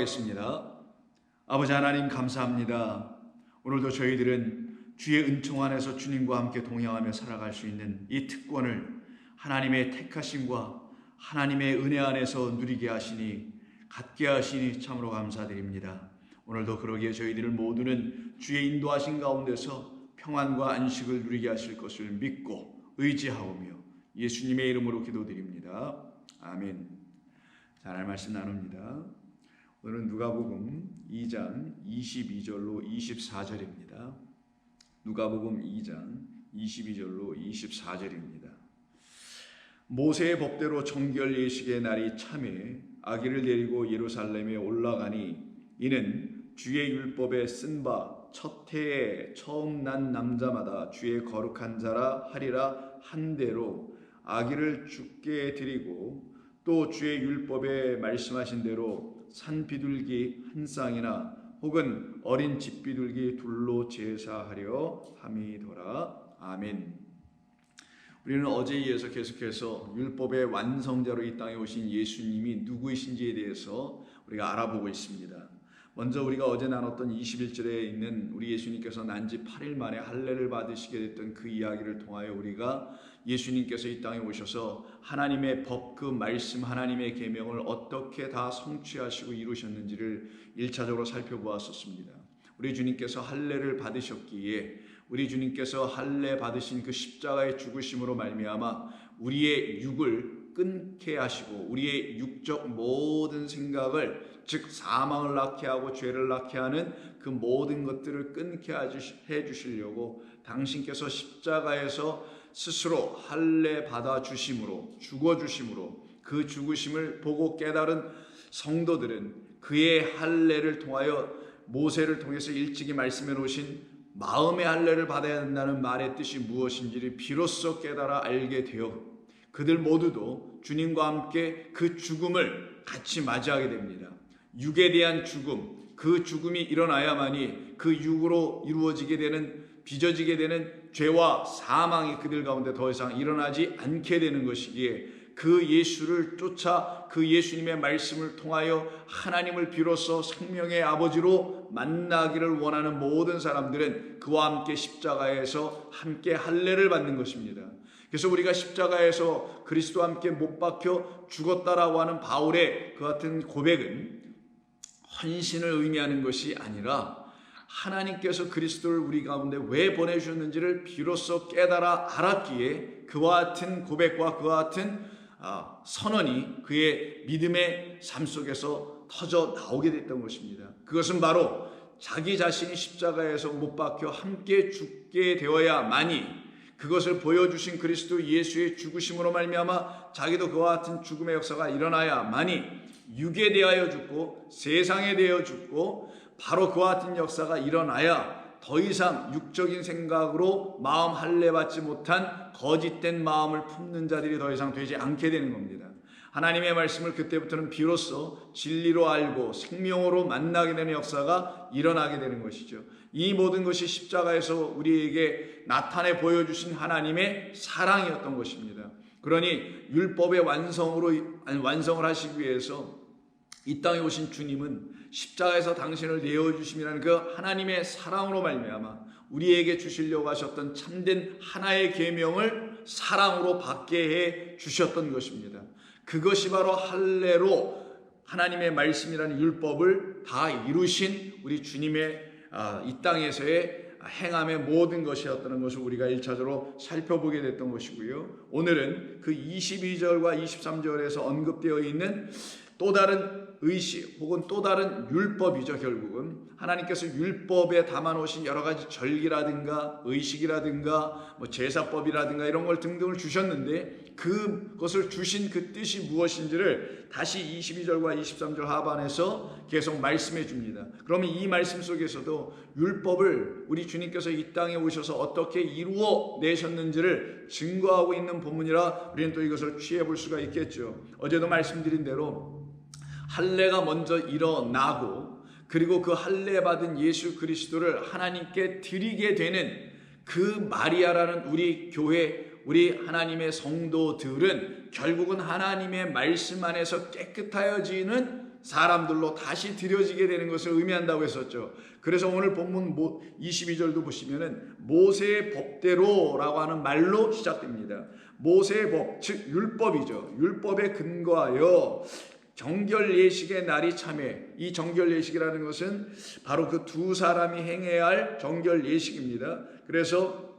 기도하겠습니다. 아버지 하나님 감사합니다. 오늘도 저희들은 주의 은총 안에서 주님과 함께 동행하며 살아갈 수 있는 이 특권을 하나님의 택하심과 하나님의 은혜 안에서 누리게 하시니 갖게 하시니 참으로 감사드립니다. 오늘도 그러기에 저희들 모두는 주의 인도하신 가운데서 평안과 안식을 누리게 하실 것을 믿고 의지하오며 예수님의 이름으로 기도드립니다. 아멘. 자, 하나님 말씀 나눕니다. 오늘은 누가복음 2장 22절로 24절입니다. 누가복음 2장 22절로 24절입니다. 모세의 법대로 정결 예식의 날이 참에 아기를 데리고 예루살렘에 올라가니 이는 주의 율법에 쓴 바 첫 해에 처음 난 남자마다 주의 거룩한 자라 하리라 한 대로 아기를 주께 드리고 또 주의 율법에 말씀하신 대로 산 비둘기 한 쌍이나 혹은 어린 집 비둘기 둘로 제사하려 함이더라. 아멘. 우리는 어제에 이어서 계속해서 율법의 완성자로 이 땅에 오신 예수님이 누구이신지에 대해서 우리가 알아보고 있습니다. 먼저 우리가 어제 나눴던 21절에 있는 우리 예수님께서 난지 8일 만에 할례를 받으시게 됐던 그 이야기를 통하여 우리가 예수님께서 이 땅에 오셔서 하나님의 법, 그 말씀, 하나님의 계명을 어떻게 다 성취하시고 이루셨는지를 1차적으로 살펴보았었습니다. 우리 주님께서 할례를 받으셨기에 우리 주님께서 할례 받으신 그 십자가의 죽으심으로 말미암아 우리의 육을 끊게 하시고 우리의 육적 모든 생각을, 즉 사망을 낳게 하고 죄를 낳게 하는 그 모든 것들을 끊게 해주시려고 당신께서 십자가에서 스스로 할례 받아주심으로, 죽어주심으로 그 죽으심을 보고 깨달은 성도들은 그의 할례를 통하여 모세를 통해서 일찍이 말씀해 놓으신 마음의 할례를 받아야 된다는 말의 뜻이 무엇인지를 비로소 깨달아 알게 되어 그들 모두도 주님과 함께 그 죽음을 같이 맞이하게 됩니다. 육에 대한 죽음, 그 죽음이 일어나야만이 그 육으로 이루어지게 되는, 빚어지게 되는 죄와 사망이 그들 가운데 더 이상 일어나지 않게 되는 것이기에 그 예수를 쫓아 그 예수님의 말씀을 통하여 하나님을 비로소 생명의 아버지로 만나기를 원하는 모든 사람들은 그와 함께 십자가에서 함께 할례를 받는 것입니다. 그래서 우리가 십자가에서 그리스도와 함께 못 박혀 죽었다라고 하는 바울의 그 같은 고백은 헌신을 의미하는 것이 아니라 하나님께서 그리스도를 우리 가운데 왜 보내주셨는지를 비로소 깨달아 알았기에 그와 같은 고백과 그와 같은 선언이 그의 믿음의 삶 속에서 터져 나오게 됐던 것입니다. 그것은 바로 자기 자신이 십자가에서 못 박혀 함께 죽게 되어야만이, 그것을 보여주신 그리스도 예수의 죽으심으로 말미암아 자기도 그와 같은 죽음의 역사가 일어나야만이 육에 대하여 죽고 세상에 대하여 죽고 바로 그와 같은 역사가 일어나야 더 이상 육적인 생각으로 마음 할례 받지 못한 거짓된 마음을 품는 자들이 더 이상 되지 않게 되는 겁니다. 하나님의 말씀을 그때부터는 비로소 진리로 알고 생명으로 만나게 되는 역사가 일어나게 되는 것이죠. 이 모든 것이 십자가에서 우리에게 나타내 보여주신 하나님의 사랑이었던 것입니다. 그러니 율법의 완성을 하시기 위해서 이 땅에 오신 주님은 십자가에서 당신을 내어주심이라는 그 하나님의 사랑으로 말미암아 우리에게 주시려고 하셨던 참된 하나의 계명을 사랑으로 받게 해 주셨던 것입니다. 그것이 바로 할례로 하나님의 말씀이라는 율법을 다 이루신 우리 주님의 이 땅에서의 행함의 모든 것이었다는 것을 우리가 1차적으로 살펴보게 됐던 것이고요. 오늘은 그 22절과 23절에서 언급되어 있는 또 다른 의식 혹은 또 다른 율법이죠. 결국은 하나님께서 율법에 담아놓으신 여러 가지 절기라든가 의식이라든가 제사법이라든가 이런 걸 등등을 주셨는데 그것을 주신 그 뜻이 무엇인지를 다시 22절과 23절 하반에서 계속 말씀해 줍니다. 그러면 이 말씀 속에서도 율법을 우리 주님께서 이 땅에 오셔서 어떻게 이루어 내셨는지를 증거하고 있는 본문이라 우리는 또 이것을 취해 볼 수가 있겠죠. 어제도 말씀드린 대로 할례가 먼저 일어나고 그리고 그 할례 받은 예수 그리스도를 하나님께 드리게 되는 그 마리아라는 우리 교회, 우리 하나님의 성도들은 결국은 하나님의 말씀 안에서 깨끗하여지는 사람들로 다시 드려지게 되는 것을 의미한다고 했었죠. 그래서 오늘 본문 22절도 보시면은 모세의 법대로라고 하는 말로 시작됩니다. 모세의 법, 즉 율법이죠. 율법에 근거하여 정결 예식의 날이 참해. 이 정결 예식이라는 것은 바로 그 두 사람이 행해야 할 정결 예식입니다. 그래서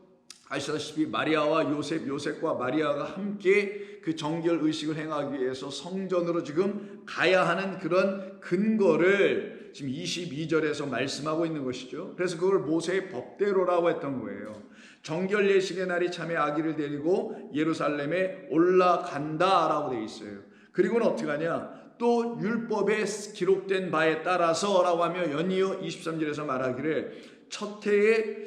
아시다시피 마리아와 요셉과 마리아가 함께 그 정결 의식을 행하기 위해서 성전으로 지금 가야 하는 그런 근거를 지금 22절에서 말씀하고 있는 것이죠. 그래서 그걸 모세의 법대로라고 했던 거예요. 정결 예식의 날이 참해 아기를 데리고 예루살렘에 올라간다라고 되어 있어요. 그리고는 어떻게 하냐? 또 율법에 기록된 바에 따라서라고 하며 연이어 23절에서 말하기를 첫 해에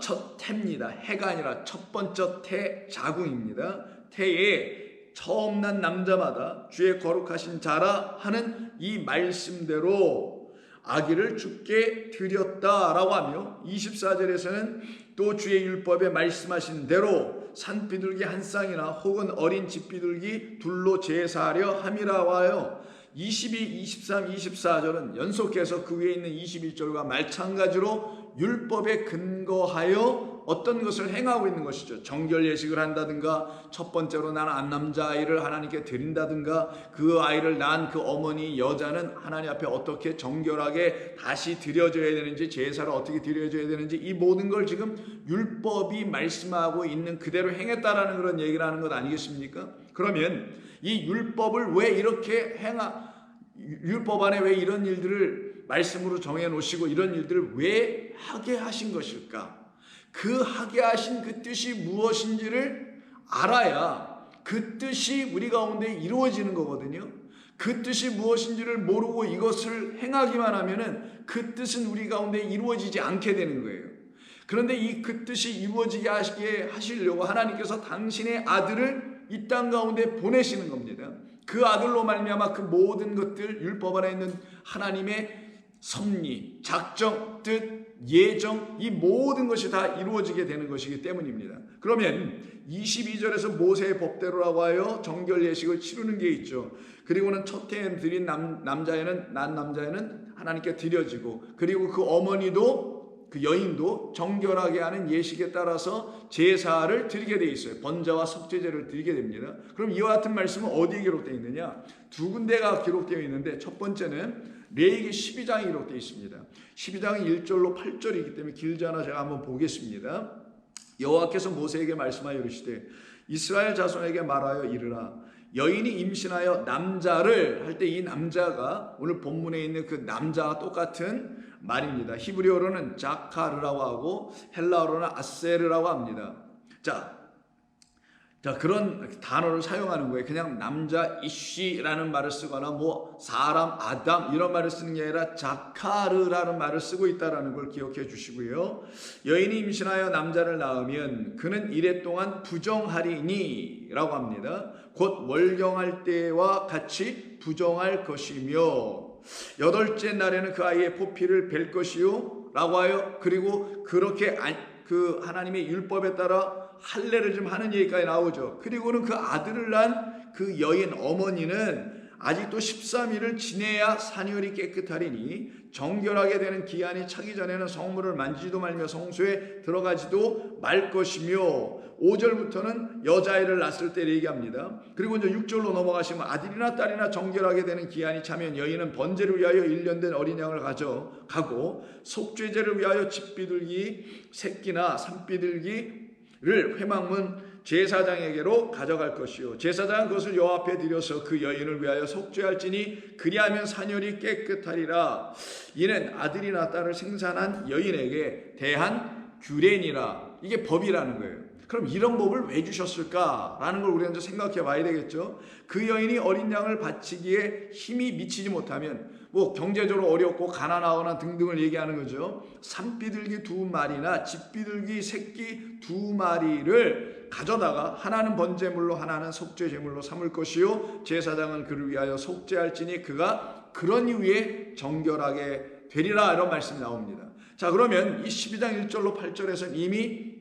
첫 해입니다. 해가 아니라 첫 번째 태 자궁입니다. 태에 처음 난 남자마다 주의 거룩하신 자라 하는 이 말씀대로 아기를 주께 드렸다라고 하며 24절에서는 또 주의 율법에 말씀하신 대로 산비둘기 한 쌍이나 혹은 어린 집비둘기 둘로 제사하려 함이라고 하여 22, 23, 24절은 연속해서 그 위에 있는 21절과 마찬가지로 율법에 근거하여 어떤 것을 행하고 있는 것이죠. 정결 예식을 한다든가, 첫 번째로 난 안남자아이를 하나님께 드린다든가, 그 아이를 낳은 그 어머니 여자는 하나님 앞에 어떻게 정결하게 다시 드려져야 되는지, 제사를 어떻게 드려져야 되는지, 이 모든 걸 지금 율법이 말씀하고 있는 그대로 행했다라는 그런 얘기를 하는 것 아니겠습니까? 그러면 이 율법을 왜 이렇게 율법 안에 왜 이런 일들을 말씀으로 정해 놓으시고 이런 일들을 왜 하게 하신 것일까? 그 하게 하신 그 뜻이 무엇인지를 알아야 그 뜻이 우리 가운데 이루어지는 거거든요. 그 뜻이 무엇인지를 모르고 이것을 행하기만 하면은 그 뜻은 우리 가운데 이루어지지 않게 되는 거예요. 그런데 그 뜻이 이루어지게 하시려고 하나님께서 당신의 아들을 이 땅 가운데 보내시는 겁니다. 그 아들로 말미암아 그 모든 것들, 율법 안에 있는 하나님의 섭리, 작정, 뜻, 예정, 이 모든 것이 다 이루어지게 되는 것이기 때문입니다. 그러면 22절에서 모세의 법대로라고 하여 정결 예식을 치르는 게 있죠. 그리고는 첫 해에 드린 난 남자애는 하나님께 드려지고, 그리고 그 어머니도, 그 여인도 정결하게 하는 예식에 따라서 제사를 드리게 되어 있어요. 번제와 속죄제를 드리게 됩니다. 그럼 이와 같은 말씀은 어디에 기록되어 있느냐? 두 군데가 기록되어 있는데, 첫 번째는 레위기 12장에 기록되어 있습니다. 12장이 1절로 8절이기 때문에 길지 않아 제가 한번 보겠습니다. 여호와께서 모세에게 말씀하여 이르시되 이스라엘 자손에게 말하여 이르라. 여인이 임신하여 남자를 할 때 이 남자가 오늘 본문에 있는 그 남자와 똑같은 말입니다. 히브리어로는 자카르라고 하고 헬라어로는 아세르라고 합니다. 자, 그런 단어를 사용하는 거예요. 그냥 남자 이쉬라는 말을 쓰거나 뭐 사람 아담 이런 말을 쓰는 게 아니라 자카르라는 말을 쓰고 있다는 걸 기억해 주시고요. 여인이 임신하여 남자를 낳으면 그는 이래 동안 부정하리니 라고 합니다. 곧 월경할 때와 같이 부정할 것이며 여덟째 날에는 그 아이의 포피를 벨 것이요 라고 하여, 그리고 그렇게 그 하나님의 율법에 따라 할례를 좀 하는 얘기까지 나오죠. 그리고는 그 아들을 낳은 그 여인 어머니는 아직도 13일을 지내야 산열이 깨끗하리니 정결하게 되는 기한이 차기 전에는 성물을 만지지도 말며 성소에 들어가지도 말 것이며, 5절부터는 여자아이를 낳았을 때를 얘기합니다. 그리고 이제 6절로 넘어가시면 아들이나 딸이나 정결하게 되는 기한이 차면 여인은 번제를 위하여 1년 된 어린 양을 가져가고 속죄제를 위하여 집비둘기 새끼나 산비둘기를 회막문 제사장에게로 가져갈 것이요 제사장은 그것을 여호와 앞에 드려서 그 여인을 위하여 속죄할지니 그리하면 산열이 깨끗하리라. 이는 아들이나 딸을 생산한 여인에게 대한 규례니라. 이게 법이라는 거예요. 그럼 이런 법을 왜 주셨을까라는 걸 우리가 이제 생각해 봐야 되겠죠. 그 여인이 어린 양을 바치기에 힘이 미치지 못하면 뭐 경제적으로 어렵고 가난하거나 등등을 얘기하는 거죠. 산비둘기 2마리나 집비둘기 새끼 2마리를 가져다가 하나는 번제물로 하나는 속죄제물로 삼을 것이요 제사장은 그를 위하여 속죄할지니 그가 그런 이후에 정결하게 되리라 이런 말씀이 나옵니다. 자, 그러면 이 12장 1절로 8절에서는 이미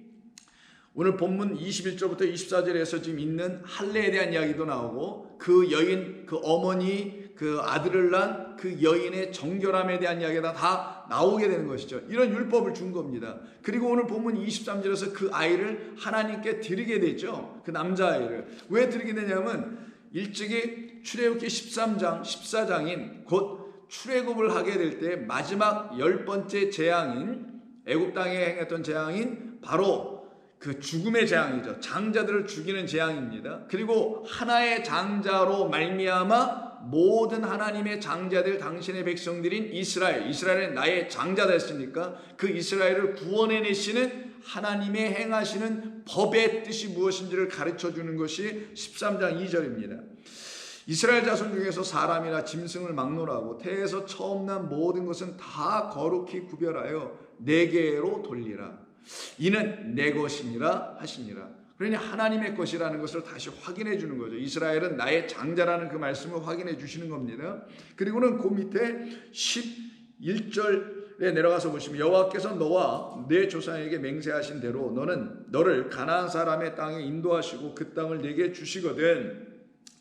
오늘 본문 21절부터 24절에서 지금 있는 할례에 대한 이야기도 나오고 그 여인, 그 어머니, 그 아들을 낳은 그 여인의 정결함에 대한 이야기가 다 나오게 되는 것이죠. 이런 율법을 준 겁니다. 그리고 오늘 본문 23절에서 그 아이를 하나님께 드리게 되죠. 그 남자아이를. 왜 드리게 되냐면 일찍이 출애굽기 13장 14장인 곧 출애굽을 하게 될 때 마지막 10번째 재앙인 애굽 땅에 행했던 재앙인 바로 그 죽음의 재앙이죠. 장자들을 죽이는 재앙입니다. 그리고 하나의 장자로 말미암아 모든 하나님의 장자들, 당신의 백성들인 이스라엘은 나의 장자 됐으니까 그 이스라엘을 구원해내시는 하나님의 행하시는 법의 뜻이 무엇인지를 가르쳐주는 것이 13장 2절입니다. 이스라엘 자손 중에서 사람이나 짐승을 막론하고 태에서 처음 난 모든 것은 다 거룩히 구별하여 내게로 돌리라. 이는 내 것이니라 하시니라. 그러니 하나님의 것이라는 것을 다시 확인해 주는 거죠. 이스라엘은 나의 장자라는 그 말씀을 확인해 주시는 겁니다. 그리고는 그 밑에 11절에 내려가서 보시면 여호와께서 너와 내 조상에게 맹세하신 대로 너를 가나안 사람의 땅에 인도하시고 그 땅을 내게 주시거든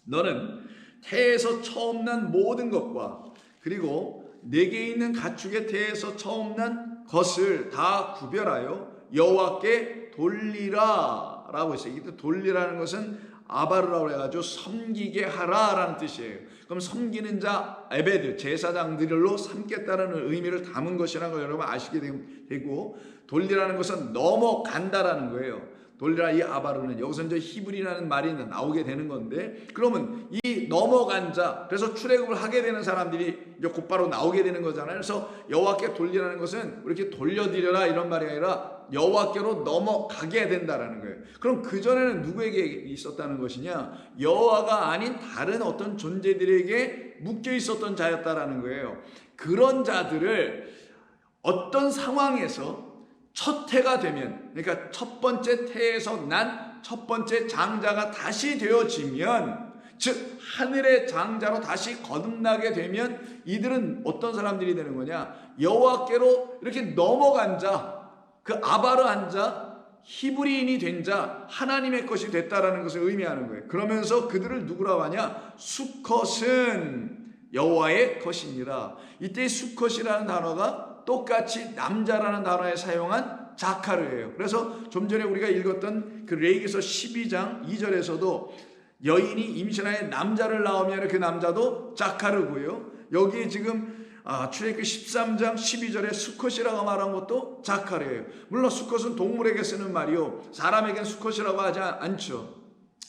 너는 태에서 처음 난 모든 것과 그리고 내게 있는 가축의 태에서 처음 난 것을 다 구별하여 여호와께 돌리라 라고 했어요. 이 돌리라는 것은 아바르라고 해가지고 섬기게 하라라는 뜻이에요. 그럼 섬기는 자 에베드 제사장들로 삼겠다라는 의미를 담은 것이라는 걸 여러분 아시게 되고 돌리라는 것은 넘어간다라는 거예요. 돌리라 이 아바르는 여기서 이제 히브리라는 말이 나오게 되는 건데 그러면 이 넘어간 자 그래서 출애굽을 하게 되는 사람들이 이제 곧바로 나오게 되는 거잖아요. 그래서 여호와께 돌리라는 것은 이렇게 돌려드려라 이런 말이 아니라 여호와께로 넘어가게 된다라는 거예요. 그럼 그전에는 누구에게 있었다는 것이냐? 여호와가 아닌 다른 어떤 존재들에게 묶여 있었던 자였다라는 거예요. 그런 자들을 어떤 상황에서 첫 태가 되면 그러니까 첫 번째 태에서 난 첫 번째 장자가 다시 되어지면 즉 하늘의 장자로 다시 거듭나게 되면 이들은 어떤 사람들이 되는 거냐? 여호와께로 이렇게 넘어간 자, 그 아바르한 자, 히브리인이 된 자, 하나님의 것이 됐다라는 것을 의미하는 거예요. 그러면서 그들을 누구라고 하냐? 수컷은 여호와의 것이니라. 이때 수컷이라는 단어가 똑같이 남자라는 단어에 사용한 자카르예요. 그래서 좀 전에 우리가 읽었던 그 레위기서 12장 2절에서도 여인이 임신하여 남자를 낳으면 그 남자도 자카르고요. 여기 지금 출애굽기 13장 12절에 수컷이라고 말한 것도 자카르예요. 물론 수컷은 동물에게 쓰는 말이요 사람에겐 수컷이라고 하지 않죠.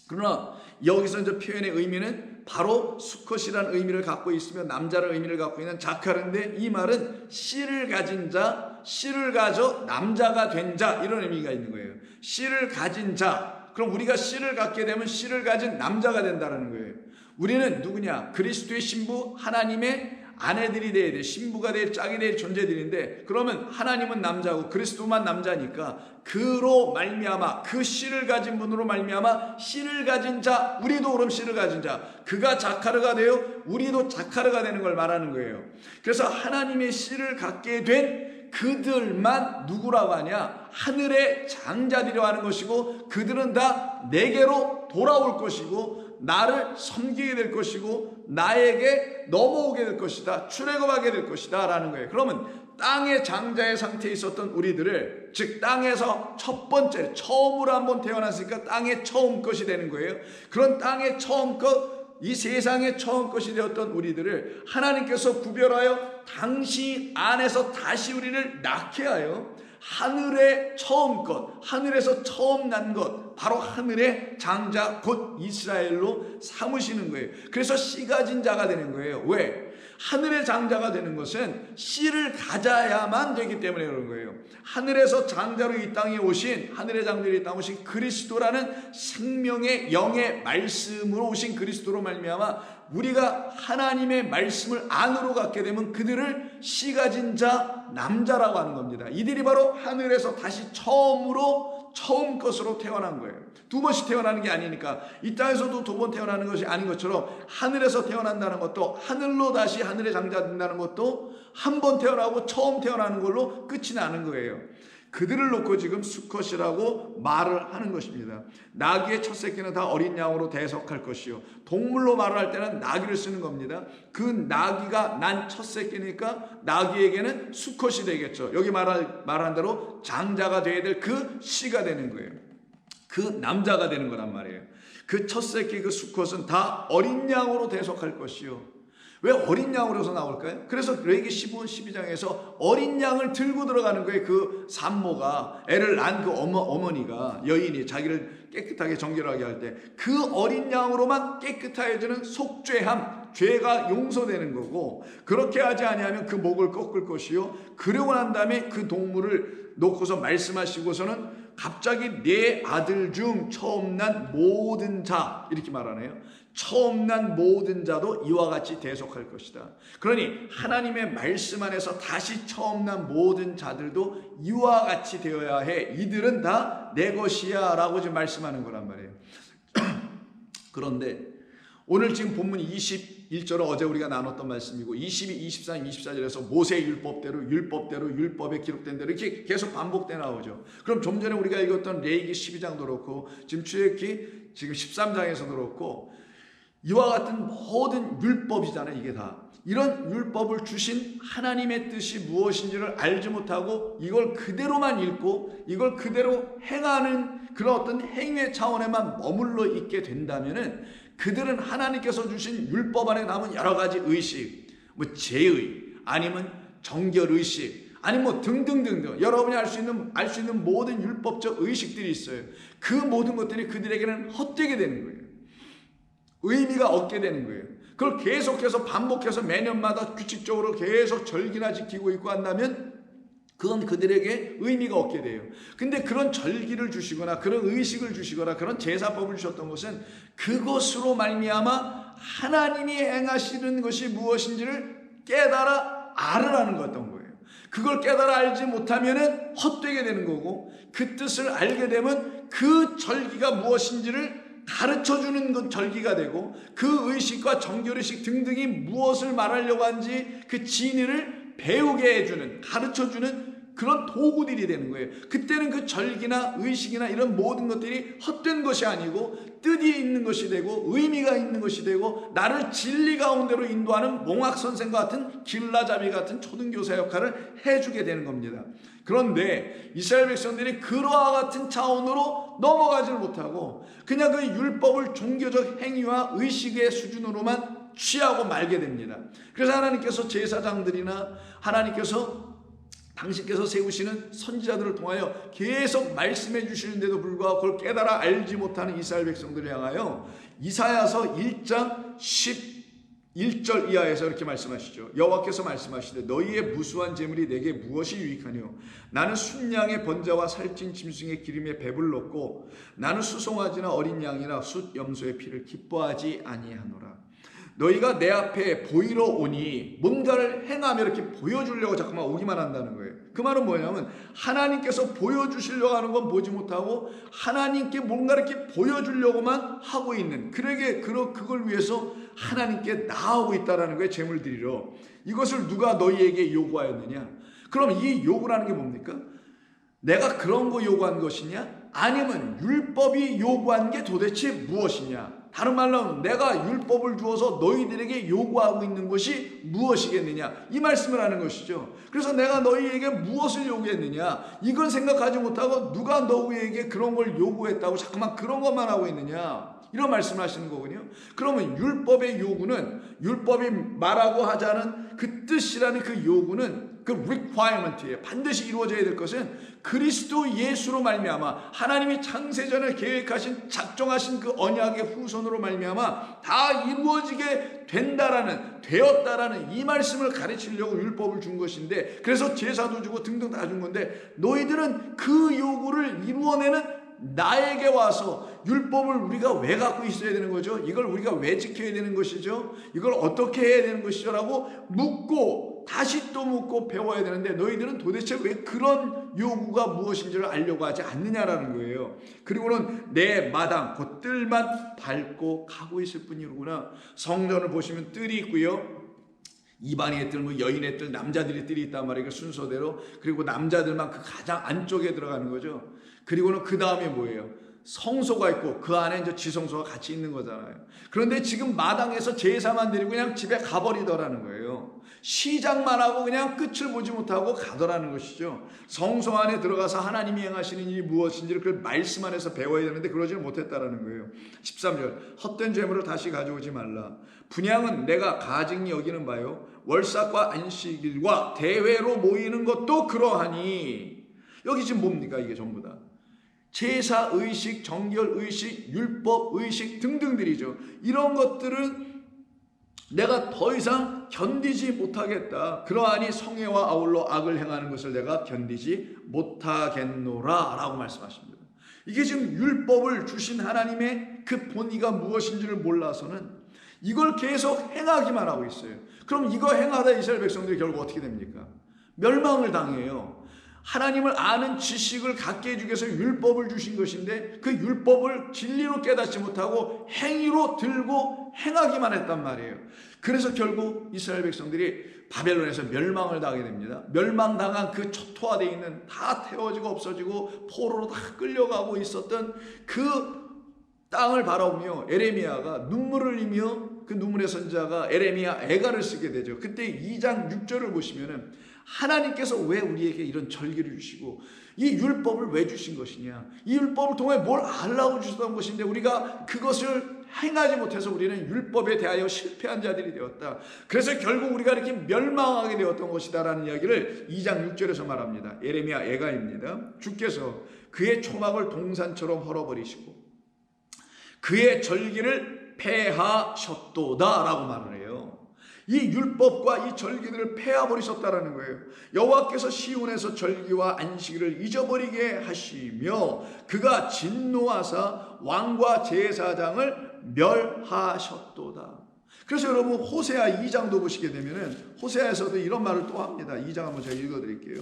그러나 여기서 이제 표현의 의미는 바로 수컷이라는 의미를 갖고 있으며 남자라는 의미를 갖고 있는 자카르인데 이 말은 씨를 가진 자, 씨를 가져 남자가 된 자 이런 의미가 있는 거예요. 씨를 가진 자. 그럼 우리가 씨를 갖게 되면 씨를 가진 남자가 된다는 거예요. 우리는 누구냐? 그리스도의 신부 하나님의 아내들이 돼야 돼. 신부가 될 짝이 될 존재들인데 그러면 하나님은 남자고 그리스도만 남자니까 그로 말미암아 그 씨를 가진 분으로 말미암아 씨를 가진 자 우리도 그럼 씨를 가진 자 그가 자카르가 되어 우리도 자카르가 되는 걸 말하는 거예요. 그래서 하나님의 씨를 갖게 된 그들만 누구라고 하냐? 하늘의 장자들이라고 하는 것이고 그들은 다 내게로 돌아올 것이고 나를 섬기게 될 것이고 나에게 넘어오게 될 것이다. 출애굽하게 될 것이다 라는 거예요. 그러면 땅의 장자의 상태에 있었던 우리들을 즉 땅에서 첫 번째 처음으로 한번 태어났으니까 땅의 처음 것이 되는 거예요. 그런 땅의 처음 것 이 세상의 처음 것이 되었던 우리들을 하나님께서 구별하여 당신 안에서 다시 우리를 낳게 하여 하늘의 처음 것, 하늘에서 처음 난 것, 바로 하늘의 장자 곧 이스라엘로 삼으시는 거예요. 그래서 씨 가진 자가 되는 거예요. 왜? 하늘의 장자가 되는 것은 씨를 가져야만 되기 때문에 그런 거예요. 하늘에서 장자로 이 땅에 오신 하늘의 장자로 이 땅에 오신 그리스도라는 생명의 영의 말씀으로 오신 그리스도로 말미암아 우리가 하나님의 말씀을 안으로 갖게 되면 그들을 씨 가진 자 남자라고 하는 겁니다. 이들이 바로 하늘에서 다시 처음 것으로 태어난 거예요. 두 번씩 태어나는 게 아니니까 이 땅에서도 두 번 태어나는 것이 아닌 것처럼 하늘에서 태어난다는 것도 하늘로 다시 하늘의 장자 된다는 것도 한 번 태어나고 처음 태어나는 걸로 끝이 나는 거예요. 그들을 놓고 지금 수컷이라고 말을 하는 것입니다. 나귀의 첫 새끼는 다 어린 양으로 대속할 것이요, 동물로 말을 할 때는 나귀를 쓰는 겁니다. 그 나귀가 난 첫 새끼니까 나귀에게는 수컷이 되겠죠. 여기 말한 대로 장자가 되어야 될 그 씨가 되는 거예요. 그 남자가 되는 거란 말이에요. 그 첫 새끼 그 수컷은 다 어린 양으로 대속할 것이요. 왜 어린 양으로서 나올까요? 그래서 레위기 15장 12장에서 어린 양을 들고 들어가는 거예요. 그 산모가, 애를 낳은 그 어머니가, 여인이 자기를 깨끗하게 정결하게 할 때 그 어린 양으로만 깨끗해지는 속죄함, 죄가 용서되는 거고, 그렇게 하지 아니하면 그 목을 꺾을 것이요, 그러고 난 다음에 그 동물을 놓고서 말씀하시고서는 갑자기 내 아들 중 처음 난 모든 자, 이렇게 말하네요. 처음 난 모든 자도 이와 같이 대속할 것이다. 그러니 하나님의 말씀 안에서 다시 처음 난 모든 자들도 이와 같이 되어야 해. 이들은 다 내 것이야 라고 지금 말씀하는 거란 말이에요. 그런데 오늘 지금 본문 21절은 어제 우리가 나눴던 말씀이고, 22, 23, 24절에서 모세의 율법에 기록된 대로 이렇게 계속 반복돼 나오죠. 그럼 좀 전에 우리가 읽었던 레위기 12장도 그렇고, 지금 출애굽기 지금 13장에서도 그렇고, 이와 같은 모든 율법이잖아요. 이게 다 이런 율법을 주신 하나님의 뜻이 무엇인지를 알지 못하고 이걸 그대로만 읽고 이걸 그대로 행하는 그런 어떤 행위의 차원에만 머물러 있게 된다면은, 그들은 하나님께서 주신 율법 안에 남은 여러 가지 의식, 뭐 제의, 아니면 정결의식, 아니면 뭐 등등등등 여러분이 알 수 있는 모든 율법적 의식들이 있어요. 그 모든 것들이 그들에게는 헛되게 되는 거예요. 의미가 없게 되는 거예요. 그걸 계속해서 반복해서 매년마다 규칙적으로 계속 절기나 지키고 있고 한다면 그건 그들에게 의미가 없게 돼요. 근데 그런 절기를 주시거나 그런 의식을 주시거나 그런 제사법을 주셨던 것은 그것으로 말미암아 하나님이 행하시는 것이 무엇인지를 깨달아 알으라는 거였던 거예요. 그걸 깨달아 알지 못하면 헛되게 되는 거고, 그 뜻을 알게 되면 그 절기가 무엇인지를 가르쳐주는 건 절기가 되고, 그 의식과 정결의식 등등이 무엇을 말하려고 하는지 그 진리를 배우게 해주는, 가르쳐주는 그런 도구들이 되는 거예요. 그때는 그 절기나 의식이나 이런 모든 것들이 헛된 것이 아니고 뜻이 있는 것이 되고 의미가 있는 것이 되고 나를 진리 가운데로 인도하는 몽학선생과 같은 길라잡이 같은 초등교사 역할을 해주게 되는 겁니다. 그런데 이스라엘 백성들이 그와 같은 차원으로 넘어가지를 못하고 그냥 그 율법을 종교적 행위와 의식의 수준으로만 취하고 말게 됩니다. 그래서 하나님께서 제사장들이나 당신께서 세우시는 선지자들을 통하여 계속 말씀해 주시는데도 불구하고 그걸 깨달아 알지 못하는 이스라엘 백성들을 향하여 이사야서 1장 11절 이하에서 이렇게 말씀하시죠. 여호와께서 말씀하시되 너희의 무수한 재물이 내게 무엇이 유익하뇨? 나는 순양의 번제와 살찐 짐승의 기름에 배불렀고 나는 수송아지나 어린 양이나 숫 염소의 피를 기뻐하지 아니하노라. 너희가 내 앞에 보이러 오니 뭔가를 행하며 이렇게 보여주려고 자꾸만 오기만 한다는 거예요. 그 말은 뭐냐면 하나님께서 보여주시려고 하는 건 보지 못하고 하나님께 뭔가 이렇게 보여주려고만 하고 있는, 그걸 위해서 하나님께 나아오고 있다는 거예요. 제물 드리러. 이것을 누가 너희에게 요구하였느냐? 그럼 이 요구라는 게 뭡니까? 내가 그런 거 요구한 것이냐? 아니면 율법이 요구한 게 도대체 무엇이냐? 다른 말로 내가 율법을 주어서 너희들에게 요구하고 있는 것이 무엇이겠느냐? 이 말씀을 하는 것이죠. 그래서 내가 너희에게 무엇을 요구했느냐? 이건 생각하지 못하고 누가 너희에게 그런 걸 요구했다고 자꾸만 그런 것만 하고 있느냐? 이런 말씀을 하시는 거군요. 그러면 율법의 요구는, 율법이 말하고 하자는 그 뜻이라는 그 요구는 그 requirement이에요. 반드시 이루어져야 될 것은 그리스도 예수로 말미암아 하나님이 창세전에 계획하신 작정하신 그 언약의 후손으로 말미암아 다 이루어지게 되었다라는 이 말씀을 가르치려고 율법을 준 것인데, 그래서 제사도 주고 등등 다 준 건데 너희들은 그 요구를 이루어내는 나에게 와서 율법을 우리가 왜 갖고 있어야 되는 거죠? 이걸 우리가 왜 지켜야 되는 것이죠? 이걸 어떻게 해야 되는 것이죠? 라고 묻고 다시 또 묻고 배워야 되는데 너희들은 도대체 왜 그런 요구가 무엇인지를 알려고 하지 않느냐라는 거예요. 그리고는 내 마당 그 뜰만 밟고 가고 있을 뿐이로구나. 성전을 보시면 뜰이 있고요, 이방인의 뜰, 뭐 여인의 뜰, 남자들의 뜰이 있단 말이에요. 그 순서대로. 그리고 남자들만 그 가장 안쪽에 들어가는 거죠. 그리고는 그 다음에 뭐예요? 성소가 있고 그 안에 이제 지성소가 같이 있는 거잖아요. 그런데 지금 마당에서 제사만 드리고 그냥 집에 가버리더라는 거예요. 시작만 하고 그냥 끝을 보지 못하고 가더라는 것이죠. 성소 안에 들어가서 하나님이 행하시는 일이 무엇인지를 그 말씀 안에서 배워야 되는데 그러지를 못했다라는 거예요. 13절 헛된 재물을 다시 가져오지 말라. 분향은 내가 가증히 여기는 바요 월삭과 안식일과 대회로 모이는 것도 그러하니. 여기 지금 뭡니까? 이게 전부 다 제사의식, 정결의식, 율법의식 등등들이죠. 이런 것들은 내가 더 이상 견디지 못하겠다. 그러하니 성회와 아울러 악을 행하는 것을 내가 견디지 못하겠노라 라고 말씀하십니다. 이게 지금 율법을 주신 하나님의 그 본의가 무엇인지를 몰라서는 이걸 계속 행하기만 하고 있어요. 그럼 이거 행하다 이스라엘 백성들이 결국 어떻게 됩니까? 멸망을 당해요. 하나님을 아는 지식을 갖게 해주기 위해서 율법을 주신 것인데 그 율법을 진리로 깨닫지 못하고 행위로 들고 행하기만 했단 말이에요. 그래서 결국 이스라엘 백성들이 바벨론에서 멸망을 당하게 됩니다. 멸망당한 그 초토화되어 있는 다 태워지고 없어지고 포로로 다 끌려가고 있었던 그 땅을 바라보며 에레미야가 눈물을 흘리며 그 눈물의 선지자가 에레미야 애가를 쓰게 되죠. 그때 2장 6절을 보시면은 하나님께서 왜 우리에게 이런 절기를 주시고 이 율법을 왜 주신 것이냐, 이 율법을 통해 뭘 알라고 주셨던 것인데 우리가 그것을 행하지 못해서 우리는 율법에 대하여 실패한 자들이 되었다. 그래서 결국 우리가 이렇게 멸망하게 되었던 것이다라는 이야기를 2장 6절에서 말합니다. 에레미야 애가입니다. 주께서 그의 초막을 동산처럼 헐어버리시고 그의 절기를 폐하셨도다 라고 말을 해요. 이 율법과 이 절기들을 폐하버리셨다라는 거예요. 여호와께서 시온에서 절기와 안식일을 잊어버리게 하시며 그가 진노하사 왕과 제사장을 멸하셨도다. 그래서 여러분 호세아 2장도 보시게 되면은 호세아에서도 이런 말을 또 합니다. 2장 한번 제가 읽어드릴게요.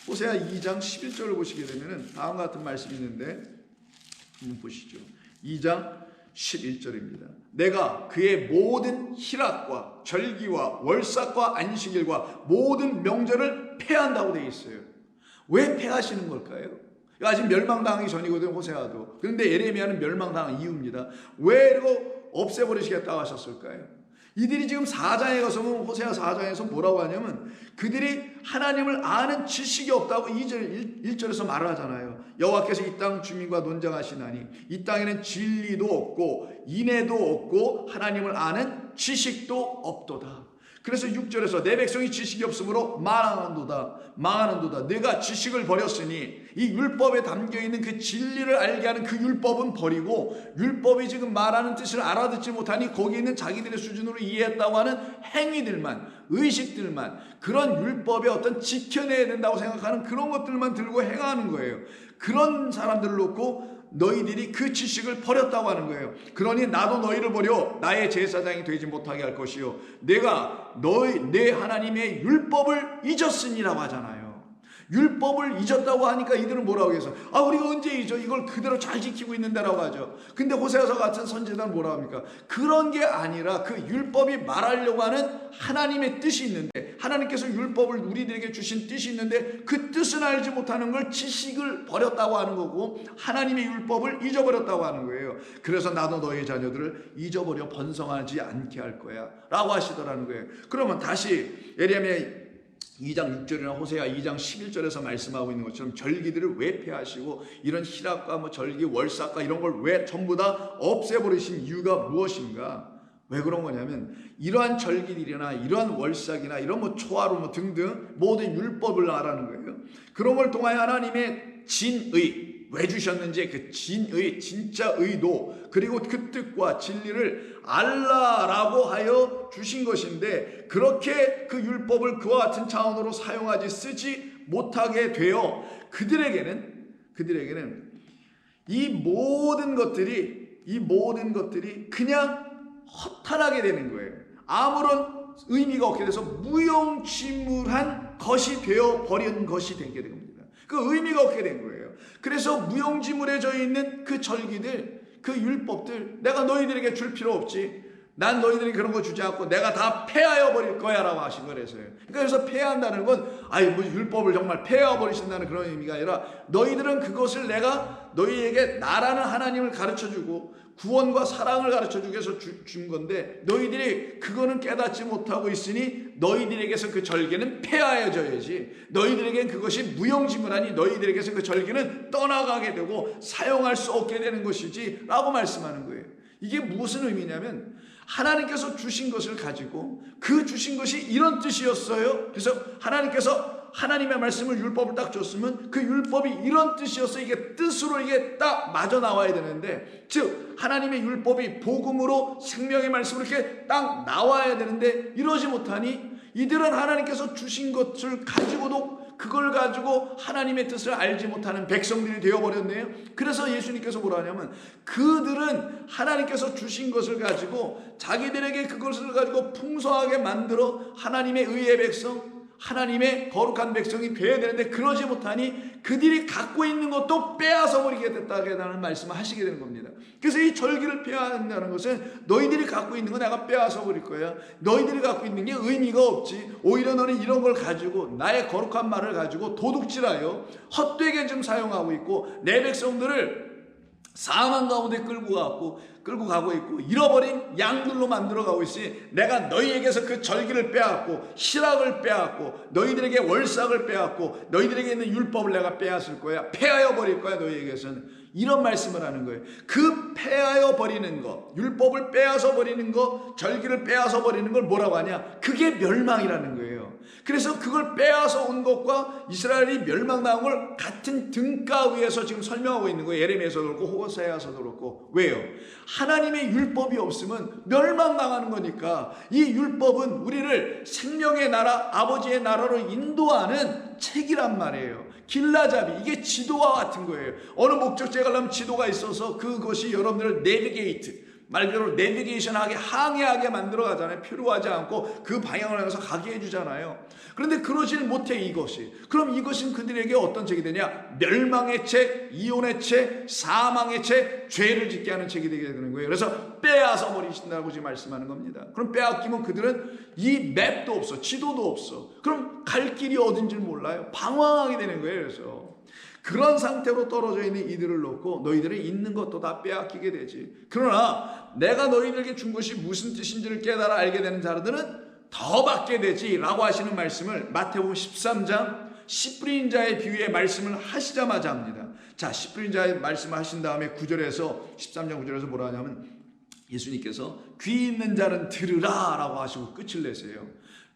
호세아 2장 11절을 보시게 되면은 다음 같은 말씀이 있는데 한번 보시죠. 2장 11절입니다. 내가 그의 모든 희락과 절기와 월삭과 안식일과 모든 명절을 폐한다고 되어 있어요. 왜 폐하시는 걸까요? 아직 멸망당하기 전이거든요. 호세아도. 그런데 에레미야는 멸망당한 이유입니다. 왜 이거 없애버리시겠다고 하셨을까요? 이들이 지금 4장에 가서 호세아 4장에서 뭐라고 하냐면 그들이 하나님을 아는 지식이 없다고 2절 1절에서 말을 하잖아요. 여호와께서 이 땅 주민과 논장하시나니 이 땅에는 진리도 없고 인애도 없고 하나님을 아는 지식도 없도다. 그래서 6절에서 내 백성이 지식이 없으므로 망하는도다. 내가 지식을 버렸으니 이 율법에 담겨있는 그 진리를 알게 하는 그 율법은 버리고 율법이 지금 말하는 뜻을 알아듣지 못하니 거기 있는 자기들의 수준으로 이해했다고 하는 행위들만, 의식들만, 그런 율법의 어떤 지켜내야 된다고 생각하는 그런 것들만 들고 행하는 거예요. 그런 사람들을 놓고 너희들이 그 지식을 버렸다고 하는 거예요. 그러니 나도 너희를 버려 나의 제사장이 되지 못하게 할 것이요 내가 내 하나님의 율법을 잊었으니라고 하잖아요. 율법을 잊었다고 하니까 이들은 뭐라고 해서 우리가 언제 잊어? 이걸 그대로 잘 지키고 있는데라고 하죠. 근데 호세아서 같은 선지자는 뭐라고 합니까? 그런 게 아니라 그 율법이 말하려고 하는 하나님의 뜻이 있는데 하나님께서 율법을 우리들에게 주신 뜻이 있는데 그 뜻은 알지 못하는 걸 지식을 버렸다고 하는 거고 하나님의 율법을 잊어버렸다고 하는 거예요. 그래서 나도 너희 자녀들을 잊어버려 번성하지 않게 할 거야 라고 하시더라는 거예요. 그러면 다시 에레미야 2장 6절이나 호세아 2장 11절에서 말씀하고 있는 것처럼 절기들을 왜 폐하시고 이런 희락과 절기, 월삭과 이런 걸 왜 전부 다 없애버리신 이유가 무엇인가? 왜 그런 거냐면 이러한 절기들이나 이러한 월삭이나 이런 초하루 등등 모든 율법을 말하는 거예요. 그런 걸 통하여 하나님의 진의 왜 주셨는지 그 진의 진짜 의도 그리고 그 뜻과 진리를 알라라고 하여 주신 것인데 그렇게 그 율법을 그와 같은 차원으로 사용하지 쓰지 못하게 되어 그들에게는 이 모든 것들이 그냥 허탄하게 되는 거예요. 아무런 의미가 없게 돼서 무용지물한 것이 되어 버린 것이 되게 됩니다. 그 의미가 없게 된 거예요. 그래서 무용지물에 져 있는 그 절기들, 그 율법들 내가 너희들에게 줄 필요 없지. 난 너희들이 그런 거 주지 않고 내가 다 폐하여 버릴 거야 라고 하신 거라서요. 그러니까 그래서 폐한다는 건 뭐 율법을 정말 폐하여 버리신다는 그런 의미가 아니라 너희들은 그것을 내가 너희에게 나라는 하나님을 가르쳐주고 구원과 사랑을 가르쳐주기 위해서 준 건데 너희들이 그거는 깨닫지 못하고 있으니 너희들에게서 그 절개는 폐하여져야지, 너희들에겐 그것이 무용지물하니 너희들에게서 그 절개는 떠나가게 되고 사용할 수 없게 되는 것이지 라고 말씀하는 거예요. 이게 무슨 의미냐면 하나님께서 주신 것을 가지고 그 주신 것이 이런 뜻이었어요. 그래서 하나님께서 하나님의 말씀을 율법을 딱 줬으면 그 율법이 이런 뜻이었어. 이게 뜻으로 이게 딱 맞아 나와야 되는데, 즉 하나님의 율법이 복음으로 생명의 말씀으로 이렇게 딱 나와야 되는데 이러지 못하니 이들은 하나님께서 주신 것을 가지고도 그걸 가지고 하나님의 뜻을 알지 못하는 백성들이 되어버렸네요. 그래서 예수님께서 뭐라 하냐면 그들은 하나님께서 주신 것을 가지고 자기들에게 그것을 가지고 풍성하게 만들어 하나님의 의의 백성, 하나님의 거룩한 백성이 되어야 되는데 그러지 못하니 그들이 갖고 있는 것도 빼앗아 버리게 됐다는 말씀을 하시게 되는 겁니다. 그래서 이 절기를 폐한다는 것은 너희들이 갖고 있는 거 내가 빼앗아 버릴 거야. 너희들이 갖고 있는 게 의미가 없지. 오히려 너는 이런 걸 가지고 나의 거룩한 말을 가지고 도둑질하여 헛되게 좀 사용하고 있고 내 백성들을 사망 가운데 끌고 가고 있고 잃어버린 양들로 만들어가고 있으니 내가 너희에게서 그 절기를 빼앗고 희락을 빼앗고 너희들에게 월삭을 빼앗고 너희들에게 있는 율법을 내가 빼앗을 거야. 폐하여 버릴 거야. 너희에게서는 이런 말씀을 하는 거예요. 그 폐하여 버리는 것, 율법을 빼앗아 버리는 것, 절기를 빼앗아 버리는 걸 뭐라고 하냐? 그게 멸망이라는 거예요. 그래서 그걸 빼앗아 온 것과 이스라엘이 멸망당한 걸 같은 등가 위에서 지금 설명하고 있는 거예요. 예레미야서도 그렇고 호세아서도 그렇고. 왜요? 하나님의 율법이 없으면 멸망당하는 거니까. 이 율법은 우리를 생명의 나라, 아버지의 나라로 인도하는 책이란 말이에요. 길라잡이, 이게 지도와 같은 거예요. 어느 목적지에 가려면 지도가 있어서 그것이 여러분들을 내비게이트, 말 그대로 내비게이션하게 항해하게 만들어 가잖아요. 필요하지 않고 그 방향을 향해서 가게 해주잖아요. 그런데 그러질 못해 이것이. 그럼 이것은 그들에게 어떤 책이 되냐? 멸망의 책, 이혼의 책, 사망의 책, 죄를 짓게 하는 책이 되게 되는 거예요. 그래서 빼앗아 버리신다고 지금 말씀하는 겁니다. 그럼 빼앗기면 그들은 이 맵도 없어, 지도도 없어. 그럼 갈 길이 어딘지 몰라요. 방황하게 되는 거예요. 그래서 그런 상태로 떨어져 있는 이들을 놓고 너희들이 있는 것도 다 빼앗기게 되지. 그러나 내가 너희들에게 준 것이 무슨 뜻인지를 깨달아 알게 되는 자들은 더 받게 되지 라고 하시는 말씀을 마태복음 13장 씨 뿌린 자의 비유의 말씀을 하시자마자 합니다. 자, 씨 뿌린 자의 말씀을 하신 다음에 9절에서 13장 9절에서 뭐라 하냐면 예수님께서 귀 있는 자는 들으라 라고 하시고 끝을 내세요.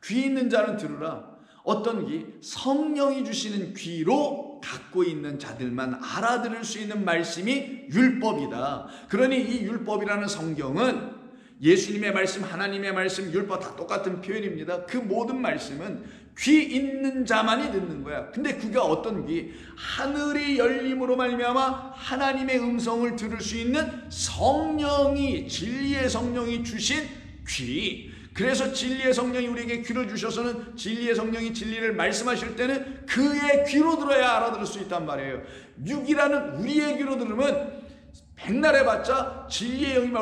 귀 있는 자는 들으라. 어떤 귀? 성령이 주시는 귀로 갖고 있는 자들만 알아들을 수 있는 말씀이 율법이다. 그러니 이 율법이라는 성경은 예수님의 말씀, 하나님의 말씀, 율법 다 똑같은 표현입니다. 그 모든 말씀은 귀 있는 자만이 듣는 거야. 근데 그가 어떤 귀? 하늘이 열림으로 말미암아 하나님의 음성을 들을 수 있는 성령이, 진리의 성령이 주신 귀. 그래서 진리의 성령이 우리에게 귀를 주셔서는 진리의 성령이 진리를 말씀하실 때는 그의 귀로 들어야 알아들을 수 있단 말이에요. 육이라는 우리의 귀로 들으면 백날 해봤자 진리의 영이